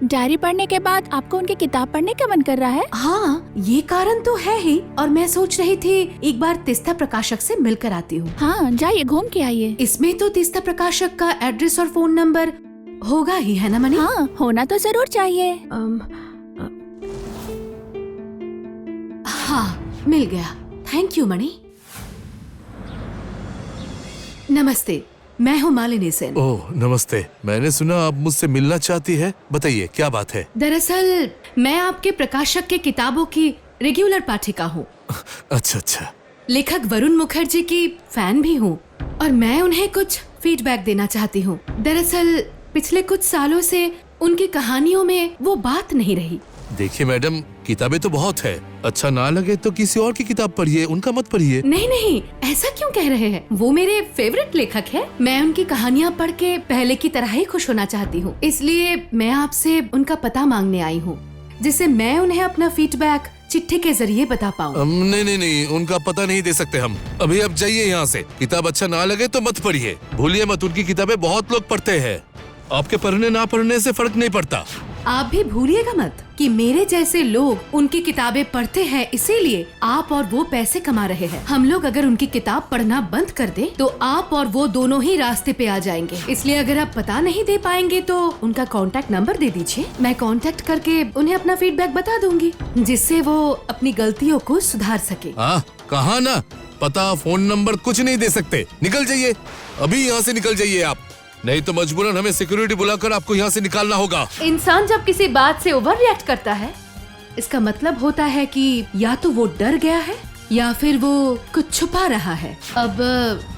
डायरी पढ़ने के बाद आपको उनकी किताब पढ़ने का मन कर रहा है? हाँ, ये कारण तो है ही। और मैं सोच रही थी एक बार तीस्ता प्रकाशक से मिलकर आती हूँ। हाँ, जाइए घूम के आइए। इसमें तो तीस्ता प्रकाशक का एड्रेस और फोन नंबर होगा ही, है ना मणि? हाँ, होना तो जरूर चाहिए। हाँ, मिल गया। थैंक यू मणि। नमस्ते, मैं हूँ मालिनी सेन। ओह नमस्ते, मैंने सुना आप मुझसे मिलना चाहती है, बताइए क्या बात है? दरअसल मैं आपके प्रकाशक के किताबों की रेगुलर पाठिका हूँ। अच्छा। लेखक वरुण मुखर्जी की फैन भी हूँ और मैं उन्हें कुछ फीडबैक देना चाहती हूँ। दरअसल पिछले कुछ सालों से उनकी कहानियों में वो बात नहीं रही। देखिए मैडम, किताबें तो बहुत है, अच्छा ना लगे तो किसी और की किताब पढ़िए, उनका मत पढ़िए। नहीं नहीं, ऐसा क्यों कह रहे हैं? वो मेरे फेवरेट लेखक है। मैं उनकी कहानियाँ पढ़ के पहले की तरह ही खुश होना चाहती हूँ, इसलिए मैं आपसे उनका पता मांगने आई हूँ, जिससे मैं उन्हें अपना फीडबैक चिट्ठी के जरिए बता पाऊँ। नहीं, उनका पता नहीं दे सकते हम। अभी आप जाइए यहाँ से। किताब अच्छा ना लगे तो मत पढ़िए, भूलिए मत, उनकी किताबें बहुत लोग पढ़ते हैं। आपके पढ़ने ना पढ़ने से फर्क नहीं पड़ता। आप भी भूलिएगा मत कि मेरे जैसे लोग उनकी किताबें पढ़ते हैं, इसीलिए आप और वो पैसे कमा रहे हैं। हम लोग अगर उनकी किताब पढ़ना बंद कर दें, तो आप और वो दोनों ही रास्ते पे आ जाएंगे। इसलिए अगर आप पता नहीं दे पाएंगे तो उनका कांटेक्ट नंबर दे दीजिए, मैं कांटेक्ट करके उन्हें अपना फीडबैक बता दूंगी, जिससे वो अपनी गलतियों को सुधार सके। कहा ना, पता फोन नंबर कुछ नहीं दे सकते। निकल जाइए, अभी यहाँ से निकल जाइए आप, नहीं तो मजबूरन हमें सिक्योरिटी बुलाकर आपको यहाँ से निकालना होगा। इंसान जब किसी बात से ओवर रिएक्ट करता है, इसका मतलब होता है कि या तो वो डर गया है या फिर वो कुछ छुपा रहा है। अब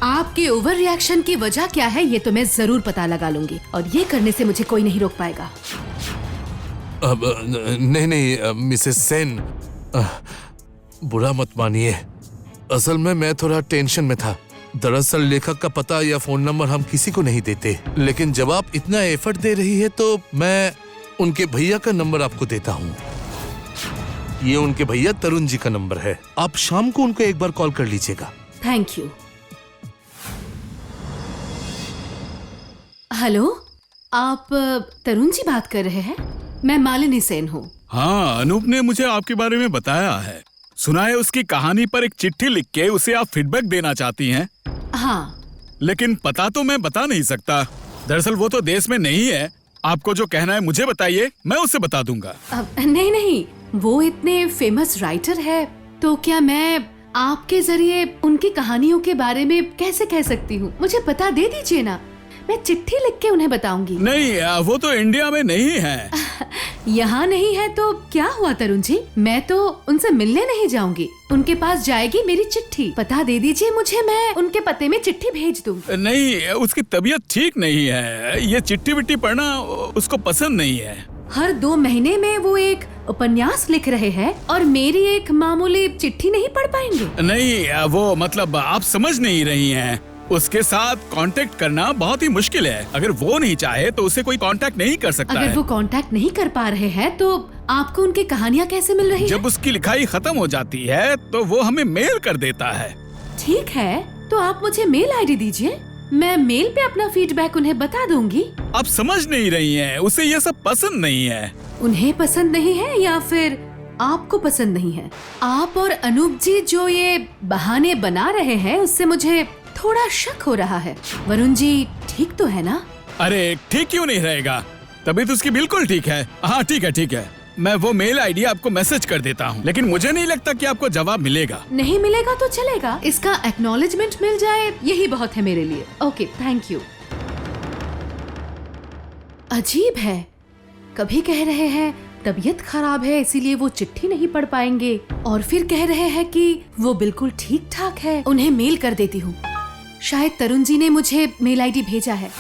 आपके ओवर रिएक्शन की वजह क्या है, ये तो मैं जरूर पता लगा लूंगी, और ये करने से मुझे कोई नहीं रोक पाएगा। अब नहीं मिसेस सेन, बुरा मत मानिए, असल में मैं थोड़ा टेंशन में था। दरअसल लेखक का पता या फोन नंबर हम किसी को नहीं देते, लेकिन जब आप इतना एफर्ट दे रही है तो मैं उनके भैया का नंबर आपको देता हूँ। ये उनके भैया तरुण जी का नंबर है, आप शाम को उनको एक बार कॉल कर लीजिएगा। Thank you. हेलो, आप तरुण जी बात कर रहे हैं? मैं मालिनी सेन हूँ। हाँ, अनूप ने मुझे आपके बारे में बताया है। सुना है उसकी कहानी पर एक चिट्ठी लिख के उसे आप फीडबैक देना चाहती हैं। हाँ, लेकिन पता तो मैं बता नहीं सकता। दरअसल वो तो देश में नहीं है। आपको जो कहना है मुझे बताइए, मैं उससे बता दूंगा। नहीं, वो इतने फेमस राइटर है, तो क्या मैं आपके जरिए उनकी कहानियों के बारे में कैसे कह सकती हूँ? मुझे पता दे दीजिए ना, मैं चिट्ठी लिख के उन्हें बताऊंगी। नहीं, वो तो इंडिया में नहीं है। यहाँ नहीं है तो क्या हुआ तरुण जी, मैं तो उनसे मिलने नहीं जाऊंगी, उनके पास जाएगी मेरी चिट्ठी। पता दे दीजिए मुझे, मैं उनके पते में चिट्ठी भेज दूंगी। नहीं, उसकी तबीयत ठीक नहीं है, ये चिट्ठी विट्ठी पढ़ना उसको पसंद नहीं है। हर 2 महीने में वो एक उपन्यास लिख रहे हैं और मेरी एक मामूली चिट्ठी नहीं पढ़ पाएंगे? नहीं, वो मतलब आप समझ नहीं रही हैं। उसके साथ कांटेक्ट करना बहुत ही मुश्किल है। अगर वो नहीं चाहे तो उसे कोई कांटेक्ट नहीं कर सकता अगर है। वो कांटेक्ट नहीं कर पा रहे हैं तो आपको उनकी कहानियाँ कैसे मिल रही है? जब उसकी लिखाई खत्म हो जाती है तो वो हमें मेल कर देता है। ठीक है, तो आप मुझे मेल आईडी दीजिए, मैं मेल पे अपना फीडबैक उन्हें बता दूंगी। आप समझ नहीं रही हैं, उसे ये सब पसंद नहीं है। उन्हें पसंद नहीं है या फिर आपको पसंद नहीं है? आप और अनूप जी जो ये बहाने बना रहे हैं, उससे मुझे थोड़ा शक हो रहा है। वरुण जी ठीक तो है ना? अरे ठीक क्यों नहीं रहेगा, तबीयत उसकी बिल्कुल ठीक है। हाँ ठीक है, मैं वो मेल आईडी आपको मैसेज कर देता हूँ, लेकिन मुझे नहीं लगता कि आपको जवाब मिलेगा। नहीं मिलेगा तो चलेगा, इसका एक्नॉलेजमेंट मिल जाए यही बहुत है मेरे लिए। Okay, thank you. अजीब है, कभी कह रहे हैं तबीयत खराब है इसीलिए वो चिट्ठी नहीं पढ़ पाएंगे, और फिर कह रहे हैं कि वो बिल्कुल ठीक ठाक है। उन्हें मेल कर देती हूँ, शायद तरुण जी ने मुझे मेल आईडी भेजा है,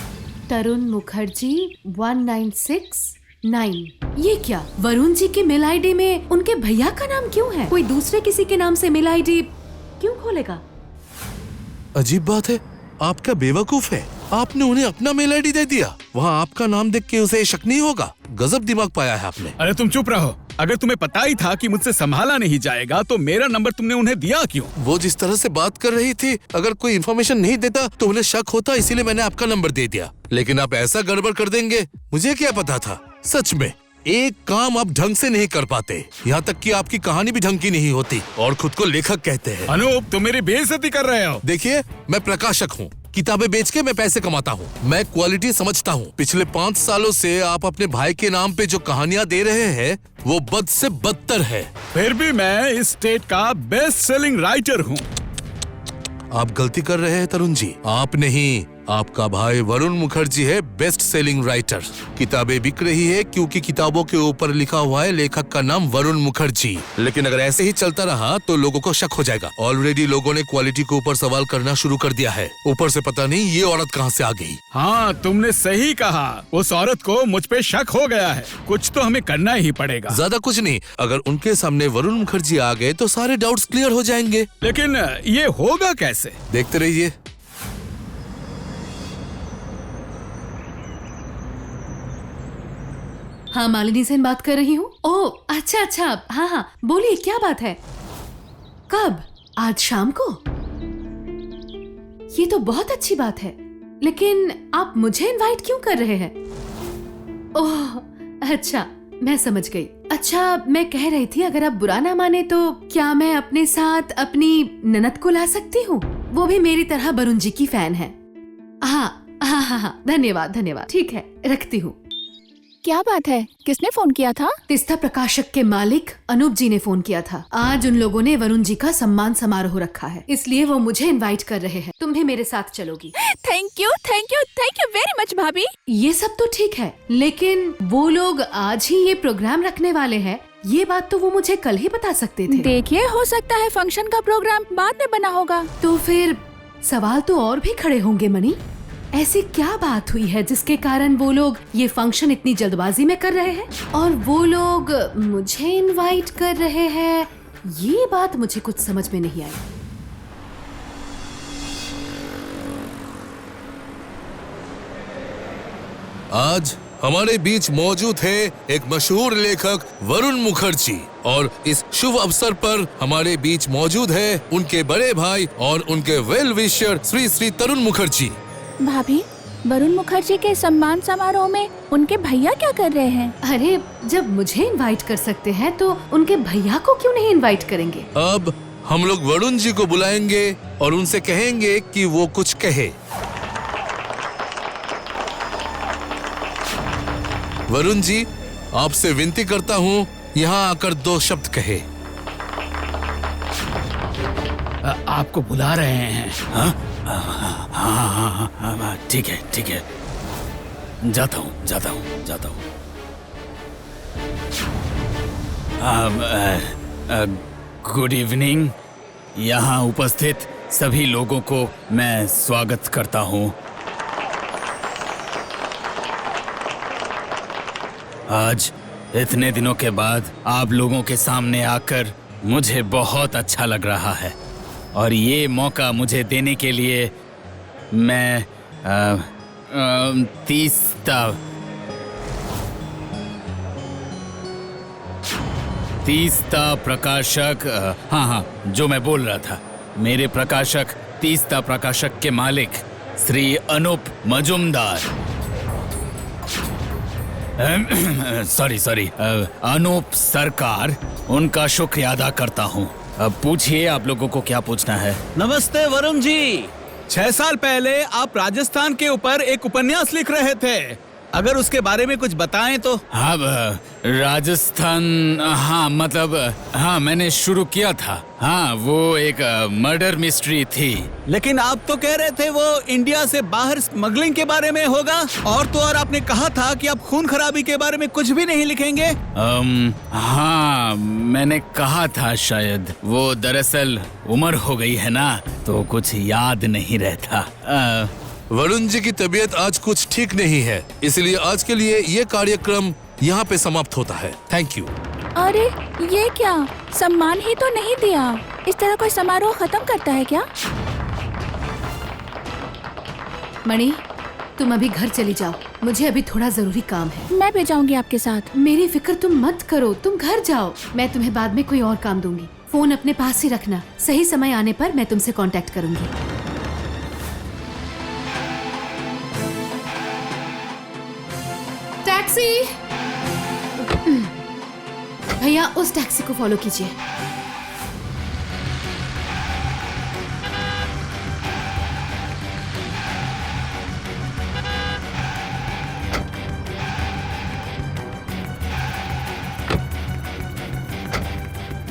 तरुण मुखर्जी 1969। ये क्या, वरुण जी की मेल आईडी में उनके भैया का नाम क्यों है? कोई दूसरे किसी के नाम से मेल आईडी क्यों खोलेगा? अजीब बात है, आप क्या बेवकूफ है, आपने उन्हें अपना मेल आईडी दे दिया। वहाँ आपका नाम देख के उसे शक नहीं होगा? गजब दिमाग पाया है आपने। अरे तुम चुप रहो, अगर तुम्हें पता ही था कि मुझसे संभाला नहीं जाएगा तो मेरा नंबर तुमने उन्हें दिया क्यों? वो जिस तरह से बात कर रही थी, अगर कोई इन्फॉर्मेशन नहीं देता तो उन्हें शक होता, इसीलिए मैंने आपका नंबर दे दिया। लेकिन आप ऐसा गड़बड़ कर देंगे, मुझे क्या पता था। सच में एक काम आप ढंग से नहीं कर पाते, यहाँ तक कि आपकी कहानी भी ढंग की नहीं होती और खुद को लेखक कहते हैं। अनूप, तुम मेरी बेइज्जती कर रहे हो। देखिए, मैं प्रकाशक हूँ, किताबें बेच के मैं पैसे कमाता हूँ, मैं क्वालिटी समझता हूँ। पिछले 5 सालों से आप अपने भाई के नाम पे जो कहानियाँ दे रहे हैं वो बद से बदतर है। फिर भी मैं इस स्टेट का बेस्ट सेलिंग राइटर हूँ। आप गलती कर रहे हैं तरुण जी, आप नहीं, आपका भाई वरुण मुखर्जी है बेस्ट सेलिंग राइटर। किताबें बिक रही है क्योंकि किताबों के ऊपर लिखा हुआ है लेखक का नाम वरुण मुखर्जी। लेकिन अगर ऐसे ही चलता रहा तो लोगों को शक हो जाएगा। ऑलरेडी लोगों ने क्वालिटी के ऊपर सवाल करना शुरू कर दिया है। ऊपर से पता नहीं ये औरत कहाँ से आ गई। हाँ, तुमने सही कहा। उस औरत को मुझ पे शक हो गया है। कुछ तो हमें करना ही पड़ेगा। ज्यादा कुछ नहीं, अगर उनके सामने वरुण मुखर्जी आ गए तो सारे डाउट्स क्लियर हो जाएंगे। लेकिन ये होगा कैसे? देखते रहिए। हाँ, मालिनी सेन बात कर रही हूँ। ओह, अच्छा अच्छा, हाँ हाँ, बोलिए क्या बात है? कब? आज शाम को? ये तो बहुत अच्छी बात है, लेकिन आप मुझे इनवाइट क्यों कर रहे हैं? ओह, अच्छा, मैं समझ गई। अच्छा, मैं कह रही थी अगर आप बुरा ना माने तो क्या मैं अपने साथ अपनी ननद को ला सकती हूँ? वो भी मेरी तरह वरुण जी की फैन है। हाँ हाँ हाँ हाँ, धन्यवाद धन्यवाद। ठीक है, रखती हूँ। क्या बात है? किसने फोन किया था? तिस्ता प्रकाशक के मालिक अनूप जी ने फोन किया था। आज उन लोगों ने वरुण जी का सम्मान समारोह रखा है, इसलिए वो मुझे इनवाइट कर रहे हैं। तुम भी मेरे साथ चलोगी? Thank you thank you thank you very much भाभी। ये सब तो ठीक है, लेकिन वो लोग आज ही ये प्रोग्राम रखने वाले हैं, ये बात तो वो मुझे कल ही बता सकते थे। देखिए, हो सकता है फंक्शन का प्रोग्राम बाद में बना होगा। तो फिर सवाल तो और भी खड़े होंगे मणि। ऐसी क्या बात हुई है जिसके कारण वो लोग ये फंक्शन इतनी जल्दबाजी में कर रहे हैं और वो लोग मुझे इनवाइट कर रहे हैं? ये बात मुझे कुछ समझ में नहीं आई। आज हमारे बीच मौजूद है एक मशहूर लेखक वरुण मुखर्जी और इस शुभ अवसर पर हमारे बीच मौजूद है उनके बड़े भाई और उनके वेल विशर श्री श्री तरुण मुखर्जी। भाभी, वरुण मुखर्जी के सम्मान समारोह में उनके भैया क्या कर रहे हैं? अरे, जब मुझे इनवाइट कर सकते हैं तो उनके भैया को क्यों नहीं इनवाइट करेंगे? अब हम लोग वरुण जी को बुलाएंगे और उनसे कहेंगे कि वो कुछ कहे। वरुण जी, आपसे विनती करता हूँ यहाँ आकर 2 शब्द कहे। आपको बुला रहे हैं। हाँ हाँ हाँ, ठीक है, जाता हूँ। Good evening. यहाँ उपस्थित सभी लोगों को मैं स्वागत करता हूँ। आज इतने दिनों के बाद आप लोगों के सामने आकर मुझे बहुत अच्छा लग रहा है और ये मौका मुझे देने के लिए मैं तीस्ता प्रकाशक, हाँ, जो मैं बोल रहा था, मेरे प्रकाशक तीस्ता प्रकाशक के मालिक श्री अनूप मजुमदार, सॉरी, अनूप सरकार, उनका शुक्रिया अदा करता हूँ। अब पूछिए, आप लोगों को क्या पूछना है? नमस्ते वरुण जी। 6 साल पहले आप राजस्थान के ऊपर एक उपन्यास लिख रहे थे, अगर उसके बारे में कुछ बताएं तो। हाँ, राजस्थान, हाँ, मतलब हाँ, मैंने शुरू किया था। हाँ, वो एक मर्डर मिस्ट्री थी। लेकिन आप तो कह रहे थे वो इंडिया से बाहर स्मगलिंग के बारे में होगा, और तो और आपने कहा था कि आप खून खराबी के बारे में कुछ भी नहीं लिखेंगे। हाँ, मैंने कहा था, शायद वो दरअसल उम्र हो गई है ना, तो कुछ याद नहीं रहता। वरुण जी की तबीयत आज कुछ ठीक नहीं है, इसलिए आज के लिए ये कार्यक्रम यहाँ पे समाप्त होता है। Thank you. अरे, ये क्या? सम्मान ही तो नहीं दिया। इस तरह कोई समारोह खत्म करता है क्या? मणि, तुम अभी घर चली जाओ, मुझे अभी थोड़ा जरूरी काम है। मैं भी जाऊंगी आपके साथ। मेरी फिक्र तुम मत करो, तुम घर जाओ, मैं तुम्हें बाद में कोई और काम दूंगी। फोन अपने पास ही रखना, सही समय आने पर मैं तुमसे कांटेक्ट करूंगी। टैक्सी! भैया, उस टैक्सी को फॉलो कीजिए।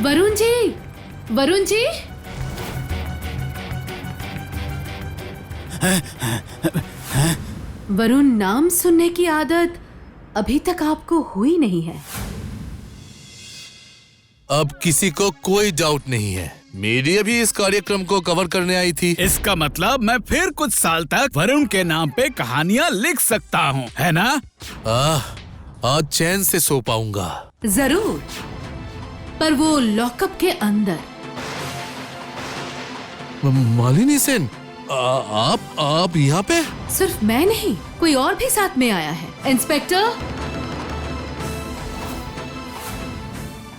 वरुण जी, वरुण जी, वरुण नाम सुनने की आदत अभी तक आपको हुई नहीं है। अब किसी को कोई डाउट नहीं है, मीडिया भी इस कार्यक्रम को कवर करने आई थी। इसका मतलब मैं फिर कुछ साल तक वरुण के नाम पे कहानियाँ लिख सकता हूँ, है ना? आज चैन से सो पाऊंगा। जरूर, पर वो लॉकअप के अंदर। मालिनी सेन, आप यहाँ पे? सिर्फ मैं नहीं, कोई और भी साथ में आया है। इंस्पेक्टर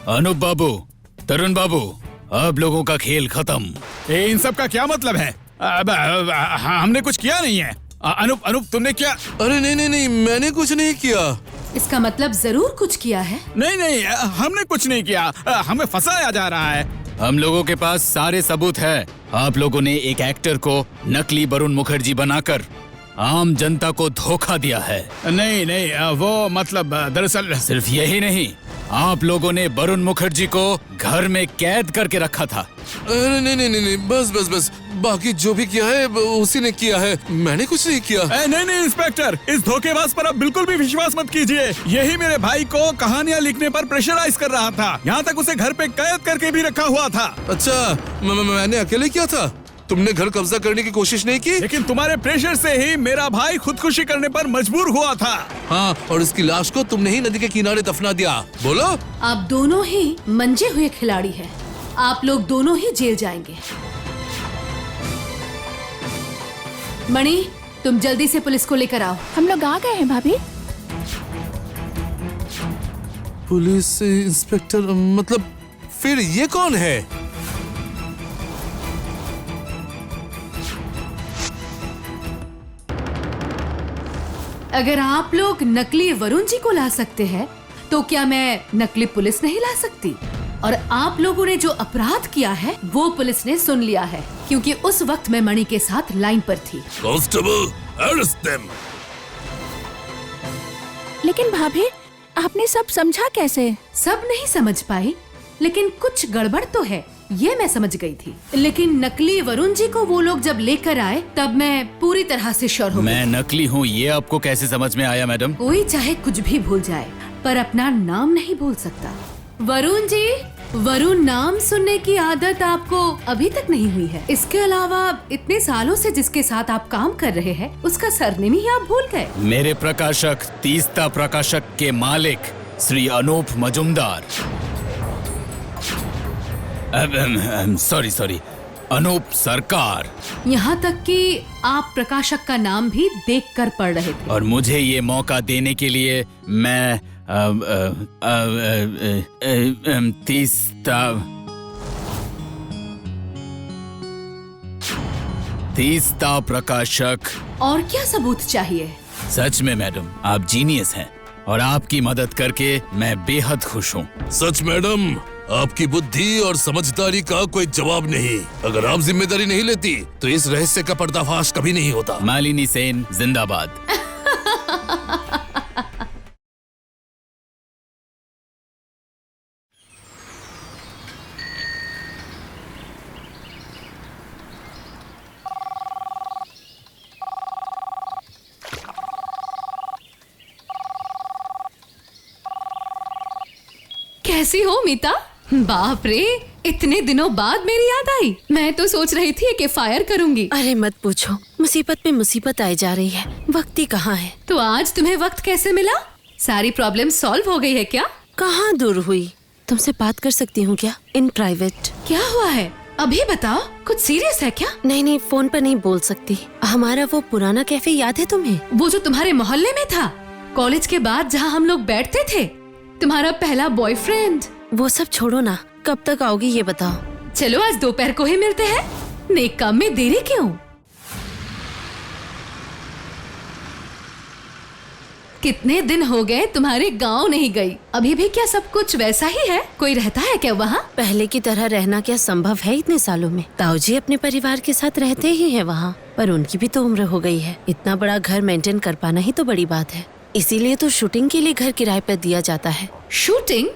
अनूप बाबू, तरुण बाबू, अब लोगों का खेल खत्म। इन सब का क्या मतलब है? हमने कुछ किया नहीं है। अनूप तुमने क्या? अरे नहीं, मैंने कुछ नहीं किया। इसका मतलब जरूर कुछ किया है। नहीं, हमने कुछ नहीं किया। हमें फंसाया जा रहा है। हम लोगों के पास सारे सबूत है। आप लोगों ने एक एक्टर को नकली वरुण मुखर्जी बनाकर आम जनता को धोखा दिया है। नहीं, वो मतलब दरअसल सिर्फ यही नहीं, आप लोगों ने वरुण मुखर्जी को घर में कैद करके रखा था। अरे नहीं, बस बाकी जो भी किया है उसी ने किया है, मैंने कुछ नहीं किया। नहीं इंस्पेक्टर, इस धोखेबाज पर आप बिल्कुल भी विश्वास मत कीजिए। यही मेरे भाई को कहानियाँ लिखने पर प्रेशराइज कर रहा था। यहाँ तक उसे घर पे कैद करके भी रखा हुआ था। अच्छा, मैंने अकेले किया था? तुमने घर कब्जा करने की कोशिश नहीं की? लेकिन तुम्हारे प्रेशर से ही मेरा भाई खुदकुशी करने पर मजबूर हुआ था। हाँ, और इसकी लाश को तुमने ही नदी के किनारे दफना दिया। बोलो। आप दोनों ही मंजे हुए खिलाड़ी हैं। आप लोग दोनों ही जेल जाएंगे। मणि, तुम जल्दी से पुलिस को लेकर आओ। हम लोग आ गए हैं भाभी। पुलिस इंस्पेक्टर मतलब फिर ये कौन है? अगर आप लोग नकली वरुण जी को ला सकते हैं, तो क्या मैं नकली पुलिस नहीं ला सकती? और आप लोगों ने जो अपराध किया है वो पुलिस ने सुन लिया है, क्योंकि उस वक्त मैं मणि के साथ लाइन पर थी। Constable, arrest them. लेकिन भाभी, आपने सब समझा कैसे? सब नहीं समझ पाई, लेकिन कुछ गड़बड़ तो है, ये मैं समझ गई थी। लेकिन नकली वरुण जी को वो लोग जब लेकर आए, तब मैं पूरी तरह से श्योर हो गई। मैं नकली हूँ, ये आपको कैसे समझ में आया मैडम? कोई चाहे कुछ भी भूल जाए, पर अपना नाम नहीं भूल सकता। वरुण जी, वरुण नाम सुनने की आदत आपको अभी तक नहीं हुई है। इसके अलावा इतने सालों से जिसके साथ आप काम कर रहे हैं, उसका सरनेम ही आप भूल गए। मेरे प्रकाशक, तीस्ता प्रकाशक के मालिक श्री अनूप मजुमदार। सॉरी, अनूप सरकार। यहाँ तक कि आप प्रकाशक का नाम भी देखकर पढ़ रहे थे। और मुझे ये मौका देने के लिए मैं तीस्ता प्रकाशक। और क्या सबूत चाहिए? सच में मैडम, आप जीनियस हैं और आपकी मदद करके मैं बेहद खुश हूँ। सच मैडम, आपकी बुद्धि और समझदारी का कोई जवाब नहीं। अगर आप जिम्मेदारी नहीं लेती तो इस रहस्य का पर्दाफाश कभी नहीं होता। मालिनी सेन जिंदाबाद। कैसी हो मीता? बाप रे, इतने दिनों बाद मेरी याद आई। मैं तो सोच रही थी कि फायर करूंगी। अरे मत पूछो, मुसीबत पे मुसीबत आई जा रही है, वक्त ही कहाँ है। तो आज तुम्हें वक्त कैसे मिला? सारी प्रॉब्लम सॉल्व हो गई है क्या? कहाँ दूर हुई। तुमसे बात कर सकती हूँ क्या, इन प्राइवेट? क्या हुआ है अभी बताओ, कुछ सीरियस है क्या? नहीं, फोन पर नहीं बोल सकती। हमारा वो पुराना कैफे याद है तुम्हें? वो जो तुम्हारे मोहल्ले में था, कॉलेज के बाद जहाँ हम लोग बैठते थे, तुम्हारा पहला बॉयफ्रेंड। वो सब छोड़ो ना, कब तक आओगी ये बताओ। चलो आज दोपहर को ही मिलते हैं। नेक काम में देरी क्यों? कितने दिन हो गए तुम्हारे गांव नहीं गई। अभी भी क्या सब कुछ वैसा ही है? कोई रहता है क्या वहाँ? पहले की तरह रहना क्या संभव है इतने सालों में? ताऊजी अपने परिवार के साथ रहते ही हैं वहाँ, पर उनकी भी तो उम्र हो गई है। इतना बड़ा घर मेंटेन कर पाना ही तो बड़ी बात है। इसीलिए तो शूटिंग के लिए घर किराए पर दिया जाता है। शूटिंग?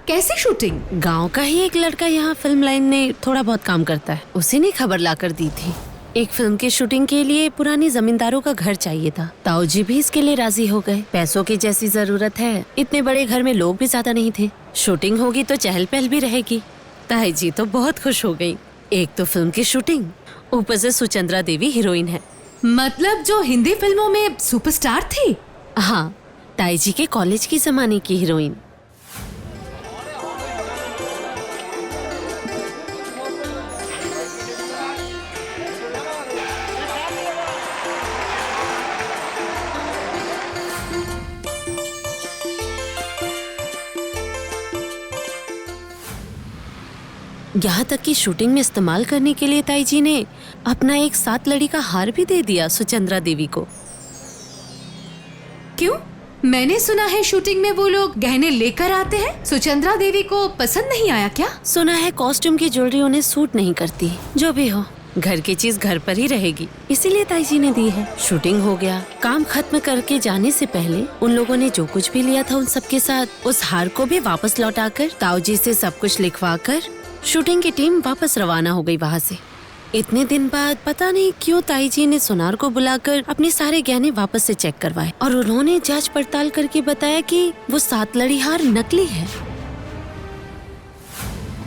कैसी शूटिंग? गांव का ही एक लड़का यहाँ फिल्म लाइन में थोड़ा बहुत काम करता है, उसी ने खबर लाकर दी थी। एक फिल्म की शूटिंग के लिए पुरानी जमींदारों का घर चाहिए था। ताऊ जी भी इसके लिए राजी हो गए। पैसों की जैसी जरूरत है, इतने बड़े घर में लोग भी ज्यादा नहीं थे। शूटिंग होगी तो चहल पहल भी रहेगी। ताई जी तो बहुत खुश हो गई। एक तो फिल्म की शूटिंग, ऊपर से सुचंद्रा देवी हीरोइन है। मतलब जो हिंदी फिल्मों में सुपरस्टार थी? हाँ, ताई जी के कॉलेज की जमाने की हीरोइन। यहाँ तक कि शूटिंग में इस्तेमाल करने के लिए ताई जी ने अपना एक 7 लड़ी का हार भी दे दिया सुचंद्रा देवी को। क्यों? मैंने सुना है शूटिंग में वो लोग गहने लेकर आते हैं। सुचंद्रा देवी को पसंद नहीं आया क्या? सुना है कॉस्ट्यूम की ज्वेलरी उन्हें सूट नहीं करती। जो भी हो, घर की चीज घर पर ही रहेगी, इसीलिए ताई जी ने दी है। शूटिंग हो गया, काम खत्म करके जाने से पहले उन लोगों ने जो कुछ भी लिया था उन सबके साथ उस हार को भी वापस लौटाकर ताऊ जी से सब कुछ लिखवा कर शूटिंग की टीम वापस रवाना हो गई वहाँ से। इतने दिन बाद पता नहीं क्यों ताई जी ने सुनार को बुलाकर अपने सारे गहने वापस से चेक करवाए और उन्होंने जांच पड़ताल करके बताया कि वो 7 लड़ी हार नकली है।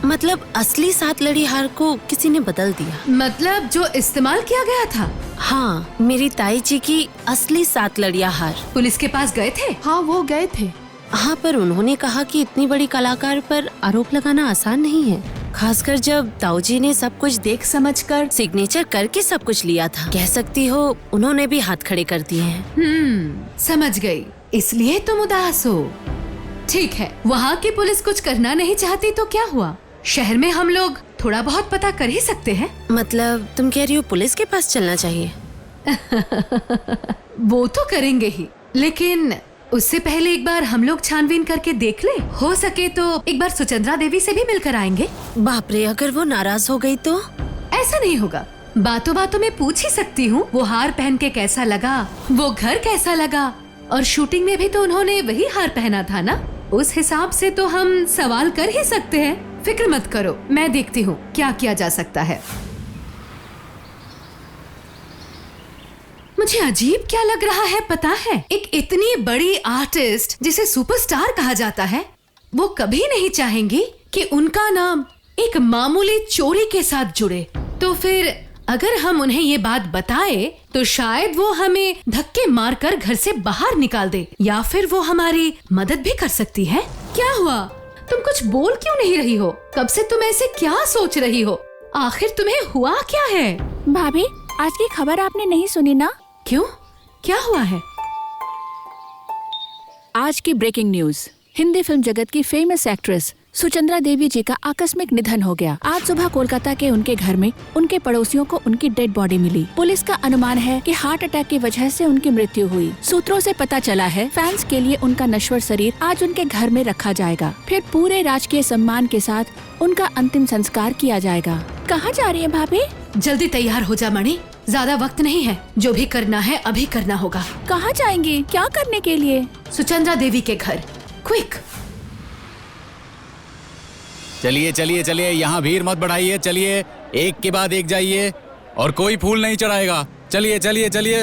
मतलब असली 7 लड़ी हार को किसी ने बदल दिया। मतलब जो इस्तेमाल किया गया था? हाँ, मेरी ताई जी की असली 7 लड़िया हार। पुलिस के पास गए थे? हाँ, वो गए थे। हाँ, पर उन्होंने कहा कि इतनी बड़ी कलाकार पर आरोप लगाना आसान नहीं है, खासकर जब ताऊ जी ने सब कुछ देख समझकर सिग्नेचर करके सब कुछ लिया था। कह सकती हो उन्होंने भी हाथ खड़े कर दिए हैं। समझ गई। इसलिए तुम उदास हो। ठीक है, वहाँ की पुलिस कुछ करना नहीं चाहती तो क्या हुआ? शहर में हम लोग थोड़ा बहुत पता कर ही सकते हैं। मतलब तुम कह रही हो पुलिस के पास चलना चाहिए? वो तो करेंगे ही, लेकिन उससे पहले एक बार हम लोग छानबीन करके देख ले। हो सके तो एक बार सुचंद्रा देवी से भी मिलकर आएंगे। बाप रे, अगर वो नाराज हो गई तो? ऐसा नहीं होगा, बातों बातों में पूछ ही सकती हूँ वो हार पहन के कैसा लगा, वो घर कैसा लगा, और शूटिंग में भी तो उन्होंने वही हार पहना था ना। उस हिसाब से तो हम सवाल कर ही सकते हैं। फिक्र मत करो, मैं देखती हूँ क्या किया जा सकता है। मुझे अजीब क्या लग रहा है पता है? एक इतनी बड़ी आर्टिस्ट जिसे सुपरस्टार कहा जाता है, वो कभी नहीं चाहेंगी कि उनका नाम एक मामूली चोरी के साथ जुड़े। तो फिर अगर हम उन्हें ये बात बताए तो शायद वो हमें धक्के मारकर घर से बाहर निकाल दे, या फिर वो हमारी मदद भी कर सकती है। क्या हुआ? तुम कुछ बोल क्यों नहीं रही हो? कब से तुम ऐसे क्या सोच रही हो? आखिर तुम्हें हुआ क्या है? भाभी, आज की खबर आपने नहीं सुनी ना? क्यों? क्या हुआ है? आज की ब्रेकिंग न्यूज। हिंदी फिल्म जगत की फेमस एक्ट्रेस सुचंद्रा देवी जी का आकस्मिक निधन हो गया। आज सुबह कोलकाता के उनके घर में उनके पड़ोसियों को उनकी डेड बॉडी मिली। पुलिस का अनुमान है कि हार्ट अटैक की वजह से उनकी मृत्यु हुई। सूत्रों से पता चला है फैंस के लिए उनका नश्वर शरीर आज उनके घर में रखा जाएगा, फिर पूरे राजकीय सम्मान के साथ उनका अंतिम संस्कार किया जाएगा। कहाँ जा रही है भाभी? जल्दी तैयार हो जा मणि, ज्यादा वक्त नहीं है। जो भी करना है अभी करना होगा। कहाँ जाएंगी? क्या करने के लिए? सुचंद्रा देवी के घर। क्विक! चलिए चलिए चलिए, यहाँ भीड़ मत बढ़ाइए। चलिए, एक के बाद एक जाइए और कोई फूल नहीं चढ़ाएगा। चलिए चलिए चलिए।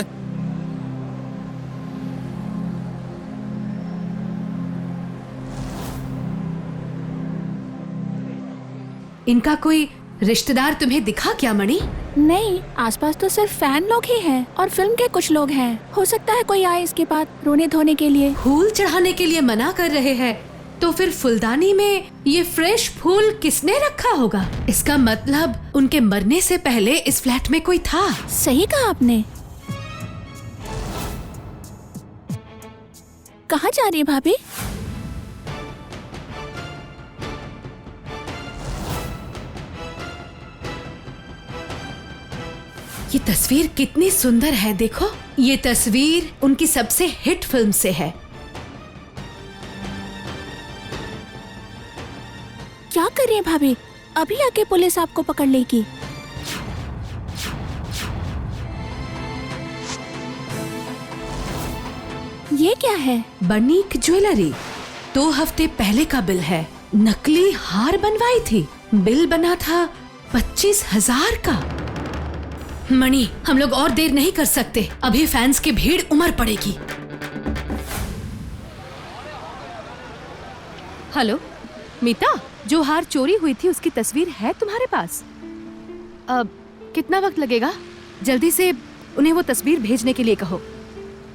इनका कोई रिश्तेदार तुम्हें दिखा क्या मणि? नहीं, आसपास तो सिर्फ फैन लोग ही हैं और फिल्म के कुछ लोग हैं। हो सकता है कोई आए इसके बाद रोने धोने के लिए। फूल चढ़ाने के लिए मना कर रहे हैं तो फिर फुलदानी में ये फ्रेश फूल किसने रखा होगा? इसका मतलब उनके मरने से पहले इस फ्लैट में कोई था। सही कहा आपने। कहाँ जा रही है भाभी? ये तस्वीर कितनी सुंदर है, देखो। ये तस्वीर उनकी सबसे हिट फिल्म से है। क्या कर रही है भाभी? अभी आके पुलिस आपको पकड़ लेगी। ये क्या है? बनीक ज्वेलरी। 2 हफ्ते पहले का बिल है। नकली हार बनवाई थी। बिल बना था 25,000 का। मणि, हम लोग और देर नहीं कर सकते, अभी फैंस की भीड़ उमड़ पड़ेगी। हेलो मीता, जो हार चोरी हुई थी उसकी तस्वीर है तुम्हारे पास? अब कितना वक्त लगेगा? जल्दी से उन्हें वो तस्वीर भेजने के लिए कहो।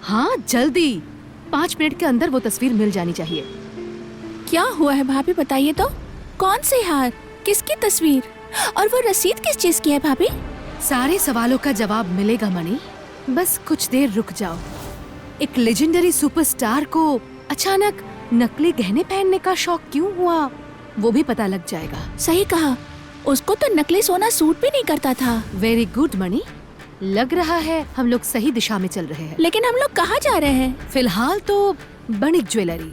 हाँ जल्दी, 5 मिनट के अंदर वो तस्वीर मिल जानी चाहिए। क्या हुआ है भाभी, बताइए तो। कौन से हार, किसकी तस्वीर, और वो रसीद किस चीज की है भाभी? सारे सवालों का जवाब मिलेगा मणि, बस कुछ देर रुक जाओ। एक लेजेंडरी सुपरस्टार को अचानक नकली गहने पहनने का शौक क्यों हुआ, वो भी पता लग जाएगा। सही कहा, उसको तो नकली सोना सूट भी नहीं करता था। वेरी गुड मणि, लग रहा है हम लोग सही दिशा में चल रहे हैं। लेकिन हम लोग कहाँ जा रहे हैं? फिलहाल तो बणिक ज्वेलरी।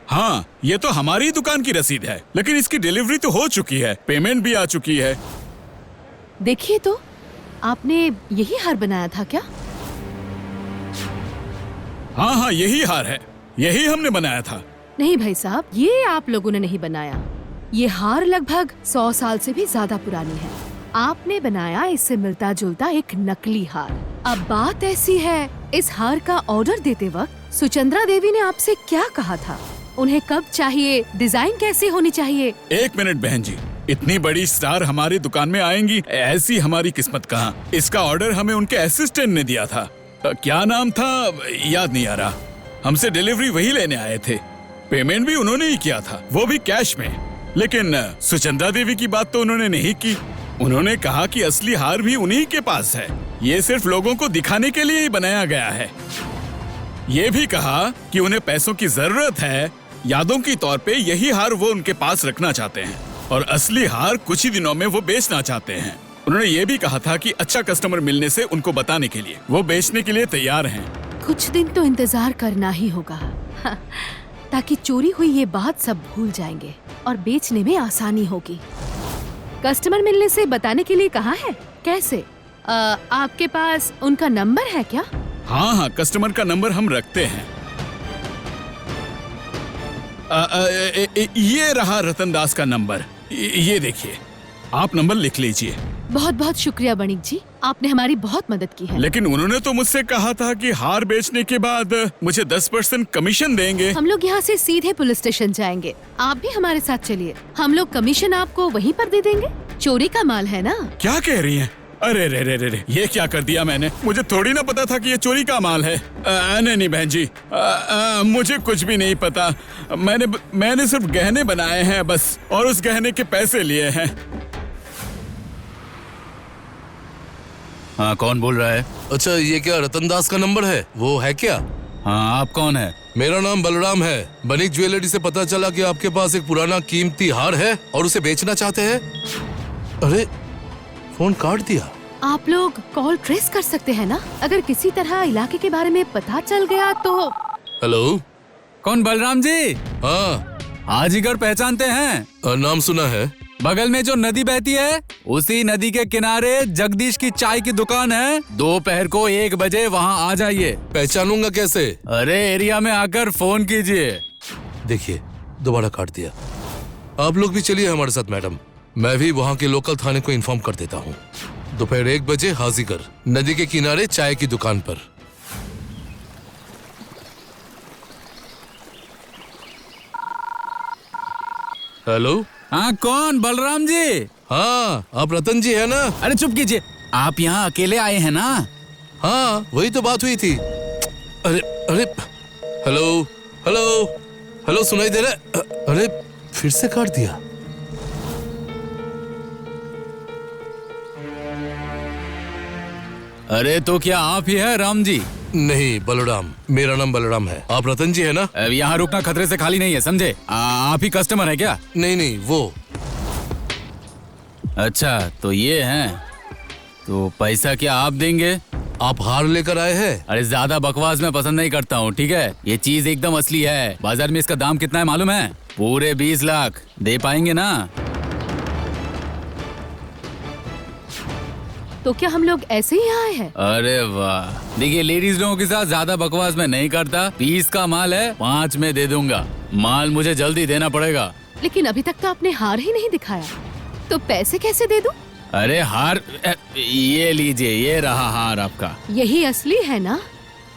हाँ, ये तो हमारी दुकान की रसीद है, लेकिन इसकी डिलीवरी तो हो चुकी है, पेमेंट भी आ चुकी है। देखिए तो, आपने यही हार बनाया था क्या? हाँ हाँ, यही हार है, यही हमने बनाया था। नहीं भाई साहब, ये आप लोगों ने नहीं बनाया। ये हार लगभग 100 साल से भी ज्यादा पुरानी है। आपने बनाया इससे मिलता जुलता एक नकली हार। अब बात ऐसी है, इस हार का ऑर्डर देते वक्त सुचंद्रा देवी ने आपसे क्या कहा था? उन्हें कब चाहिए, डिजाइन कैसी होनी चाहिए? 1 मिनट बहन जी, इतनी बड़ी स्टार हमारी दुकान में आएंगी, ऐसी हमारी किस्मत कहाँ। इसका ऑर्डर हमें उनके असिस्टेंट ने दिया था, क्या नाम था याद नहीं आ रहा। हमसे डिलीवरी वही लेने आए थे, पेमेंट भी उन्होंने ही किया था, वो भी कैश में। लेकिन सुचंद्रा देवी की बात तो उन्होंने नहीं की। उन्होंने कहा कि असली हार भी उन्हीं के पास है, ये सिर्फ लोगों को दिखाने के लिए ही बनाया गया है। ये भी कहा कि उन्हें पैसों की जरूरत है, यादों के तौर पे यही हार वो उनके पास रखना चाहते हैं, और असली हार कुछ ही दिनों में वो बेचना चाहते हैं। उन्होंने ये भी कहा था कि अच्छा कस्टमर मिलने से उनको बताने के लिए वो बेचने के लिए तैयार हैं। कुछ दिन तो इंतजार करना ही होगा, ताकि चोरी हुई ये बात सब भूल जाएंगे और बेचने में आसानी होगी। कस्टमर मिलने से बताने के लिए कहा है, कैसे? आपके पास उनका नंबर है क्या? हाँ हाँ, कस्टमर का नंबर हम रखते हैं। ये रहा रतन दास का नंबर, ये देखिए, आप नंबर लिख लीजिए। बहुत बहुत शुक्रिया बणिक जी, आपने हमारी बहुत मदद की है। लेकिन उन्होंने तो मुझसे कहा था कि हार बेचने के बाद मुझे 10% कमीशन देंगे। हम लोग यहाँ से सीधे पुलिस स्टेशन जाएंगे, आप भी हमारे साथ चलिए। हम लोग कमीशन आपको वहीं पर दे देंगे, चोरी का माल है ना। क्या कह रही हैं? अरे रे रे रे रे, ये क्या कर दिया मैंने? मुझे थोड़ी ना पता था कि ये चोरी का माल है। नहीं बहन जी, मुझे कुछ भी नहीं पता। मैंने सिर्फ गहने बनाए हैं बस, और उस गहने के पैसे लिए हैं। हाँ, कौन बोल रहा है? अच्छा, ये क्या रतन दास का नंबर है? वो है क्या? हाँ, आप कौन है? मेरा नाम बलराम है। बनिक ज्वेलरी से पता चला कि आपके पास एक पुराना कीमती हार है और उसे बेचना चाहते हैं। अरे, फोन काट दिया। आप लोग कॉल ट्रेस कर सकते हैं ना, अगर किसी तरह इलाके के बारे में पता चल गया तो। हेलो, कौन? बलराम जी? हाँ। हाजीगर पहचानते हैं? नाम सुना है। बगल में जो नदी बहती है, उसी नदी के किनारे जगदीश की चाय की दुकान है। दोपहर को 1 बजे वहाँ आ जाइए। पहचानूंगा कैसे? अरे, एरिया में आकर फोन कीजिए। देखिए, दोबारा काट दिया। आप लोग भी चलिए हमारे साथ मैडम, मैं भी वहाँ के लोकल थाने को इन्फॉर्म कर देता हूँ। दोपहर 1 बजे हाजीगर नदी के किनारे चाय की दुकान पर। हेलो। हाँ, कौन? बलराम जी? हाँ, आप रतन जी है ना? अरे चुप कीजिए, आप यहाँ अकेले आए हैं ना? हाँ, वही तो बात हुई थी। अरे अरे, हेलो हेलो हेलो, सुनाई दे रहा है? अरे, फिर से काट दिया। अरे, तो क्या आप ही है राम जी? नहीं, बलराम, मेरा नाम बलराम है। आप रतन जी है ना? यहाँ रुकना खतरे से खाली नहीं है, समझे? आप ही कस्टमर है क्या? नहीं, वो। अच्छा, तो ये हैं। तो पैसा क्या आप देंगे? आप हार लेकर आए हैं? अरे, ज्यादा बकवास मैं पसंद नहीं करता हूँ, ठीक है? ये चीज एकदम असली है। बाजार में इसका दाम कितना है मालूम है? पूरे 20 लाख। दे पाएंगे ना? तो क्या हम लोग ऐसे ही आए हैं? अरे वाह, देखिए, लेडीज लोगों के साथ ज्यादा बकवास मैं नहीं करता। 20 का माल है, 5 में दे दूंगा। माल मुझे जल्दी देना पड़ेगा। लेकिन अभी तक तो आपने हार ही नहीं दिखाया। तो पैसे कैसे दे दूं? अरे हार, ये लीजिए, ये रहा हार आपका। यही असली है ना?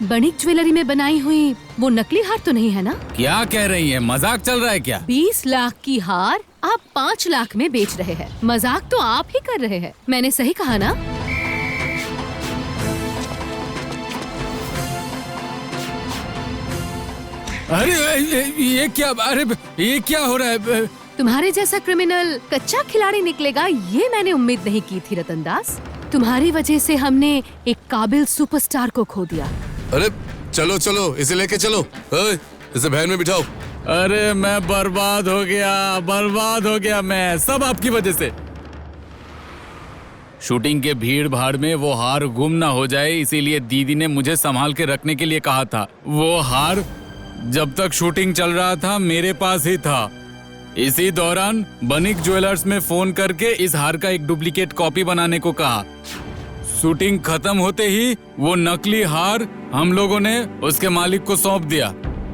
बणिक ज्वेलरी में बनाई हुई वो नकली हार तो नहीं है ना? क्या कह रही है, मजाक चल रहा है क्या? 20 लाख की हार आप 5 लाख में बेच रहे हैं। मजाक तो आप ही कर रहे हैं। मैंने सही कहा ना? अरे ये क्या, अरे ये क्या हो रहा है? तुम्हारे जैसा क्रिमिनल कच्चा खिलाड़ी निकलेगा ये मैंने उम्मीद नहीं की थी रतन दास। तुम्हारी वजह से हमने एक काबिल सुपरस्टार को खो दिया। अरे चलो चलो, इसे लेके चलो। इसे वैन में बिठाओ। अरे मैं बर्बाद हो गया मैं, सब आपकी वजह से। शूटिंग के भीड़ भाड़ में वो हार गुम ना हो जाए, इसीलिए दीदी ने मुझे संभाल के रखने के लिए कहा था। वो हार जब तक शूटिंग चल रहा था मेरे पास ही था। इसी दौरान बणिक ज्वेलर्स में फोन करके इस हार का एक डुप्लीकेट कॉपी बनाने को कहा। शूटिंग खत्म होते ही वो नकली हार हम लोगों ने उसके मालिक को सौंप दिया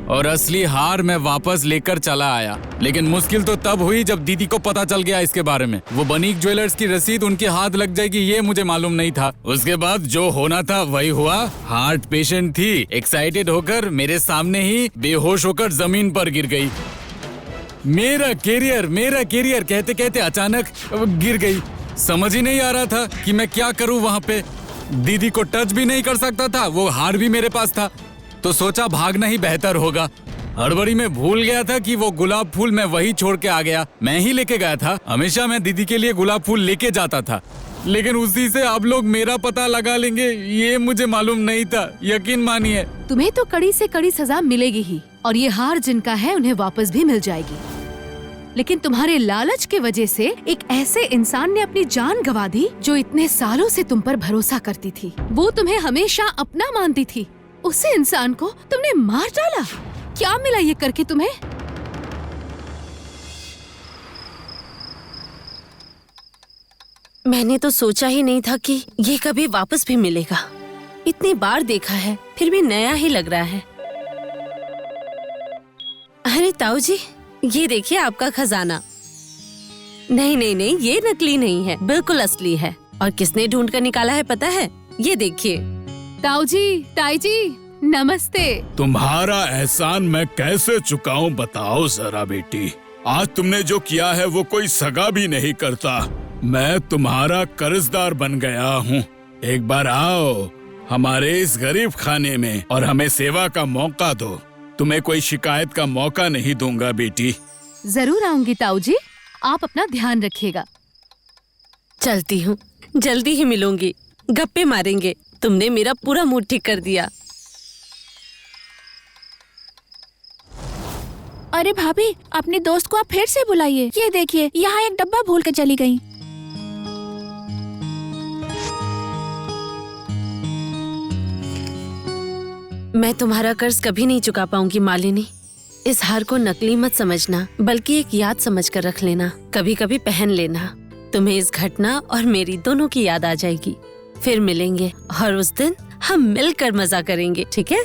और असली हार मैं वापस लेकर चला आया। लेकिन मुश्किल तो तब हुई जब दीदी को पता चल गया इसके बारे में। वो बणिक ज्वेलर्स की रसीद उनके हाथ लग जाएगी ये मुझे मालूम नहीं था। उसके बाद जो होना था वही हुआ। हार्ट पेशेंट थी, एक्साइटेड होकर मेरे सामने ही बेहोश होकर जमीन पर गिर गई। मेरा कैरियर कहते कहते अचानक गिर गई। समझ ही नहीं आ रहा था कि मैं क्या करूं। वहाँ पे दीदी को टच भी नहीं कर सकता था, वो हार भी मेरे पास था, तो सोचा भागना ही बेहतर होगा। हड़बड़ी में भूल गया था कि वो गुलाब फूल मैं वही छोड़ के आ गया। मैं ही लेके गया था। हमेशा मैं दीदी के लिए गुलाब फूल लेके जाता था, लेकिन उसी से आप लोग मेरा पता लगा लेंगे ये मुझे मालूम नहीं था। यकीन मानिए। तुम्हें तो कड़ी से कड़ी सजा मिलेगी ही, और ये हार जिनका है उन्हें वापस भी मिल जाएगी। लेकिन तुम्हारे लालच के वजह से एक ऐसे इंसान ने अपनी जान गंवा दी जो इतने सालों से तुम पर भरोसा करती थी। वो तुम्हें हमेशा अपना मानती थी। उसी इंसान को तुमने मार डाला। क्या मिला ये करके तुम्हें? मैंने तो सोचा ही नहीं था कि ये कभी वापस भी मिलेगा। इतनी बार देखा है फिर भी नया ही लग रहा है। अरे ताऊ जी, ये देखिए आपका खजाना। नहीं नहीं नहीं, ये नकली नहीं है, बिल्कुल असली है। और किसने ढूंढ कर निकाला है पता है? ये देखिए। ताऊ जी, ताई जी, नमस्ते। तुम्हारा एहसान मैं कैसे चुकाऊं बताओ जरा बेटी। आज तुमने जो किया है वो कोई सगा भी नहीं करता। मैं तुम्हारा कर्जदार बन गया हूँ। एक बार आओ हमारे इस गरीब खाने में और हमें सेवा का मौका दो। तुम्हें कोई शिकायत का मौका नहीं दूंगा बेटी। जरूर आऊंगी ताऊ जी, आप अपना ध्यान रखिएगा। चलती हूँ, जल्दी ही मिलूंगी, गप्पे मारेंगे। तुमने मेरा पूरा मूड ठीक कर दिया। अरे भाभी, अपने दोस्त को आप फिर से बुलाइए। ये देखिए, यहाँ एक डब्बा भूल के चली गई। मैं तुम्हारा कर्ज कभी नहीं चुका पाऊंगी मालिनी। इस हार को नकली मत समझना, बल्कि एक याद समझ कर रख लेना। कभी कभी पहन लेना। तुम्हें इस घटना और मेरी दोनों की याद आ जाएगी। फिर मिलेंगे और उस दिन हम मिलकर मजा करेंगे, ठीक है?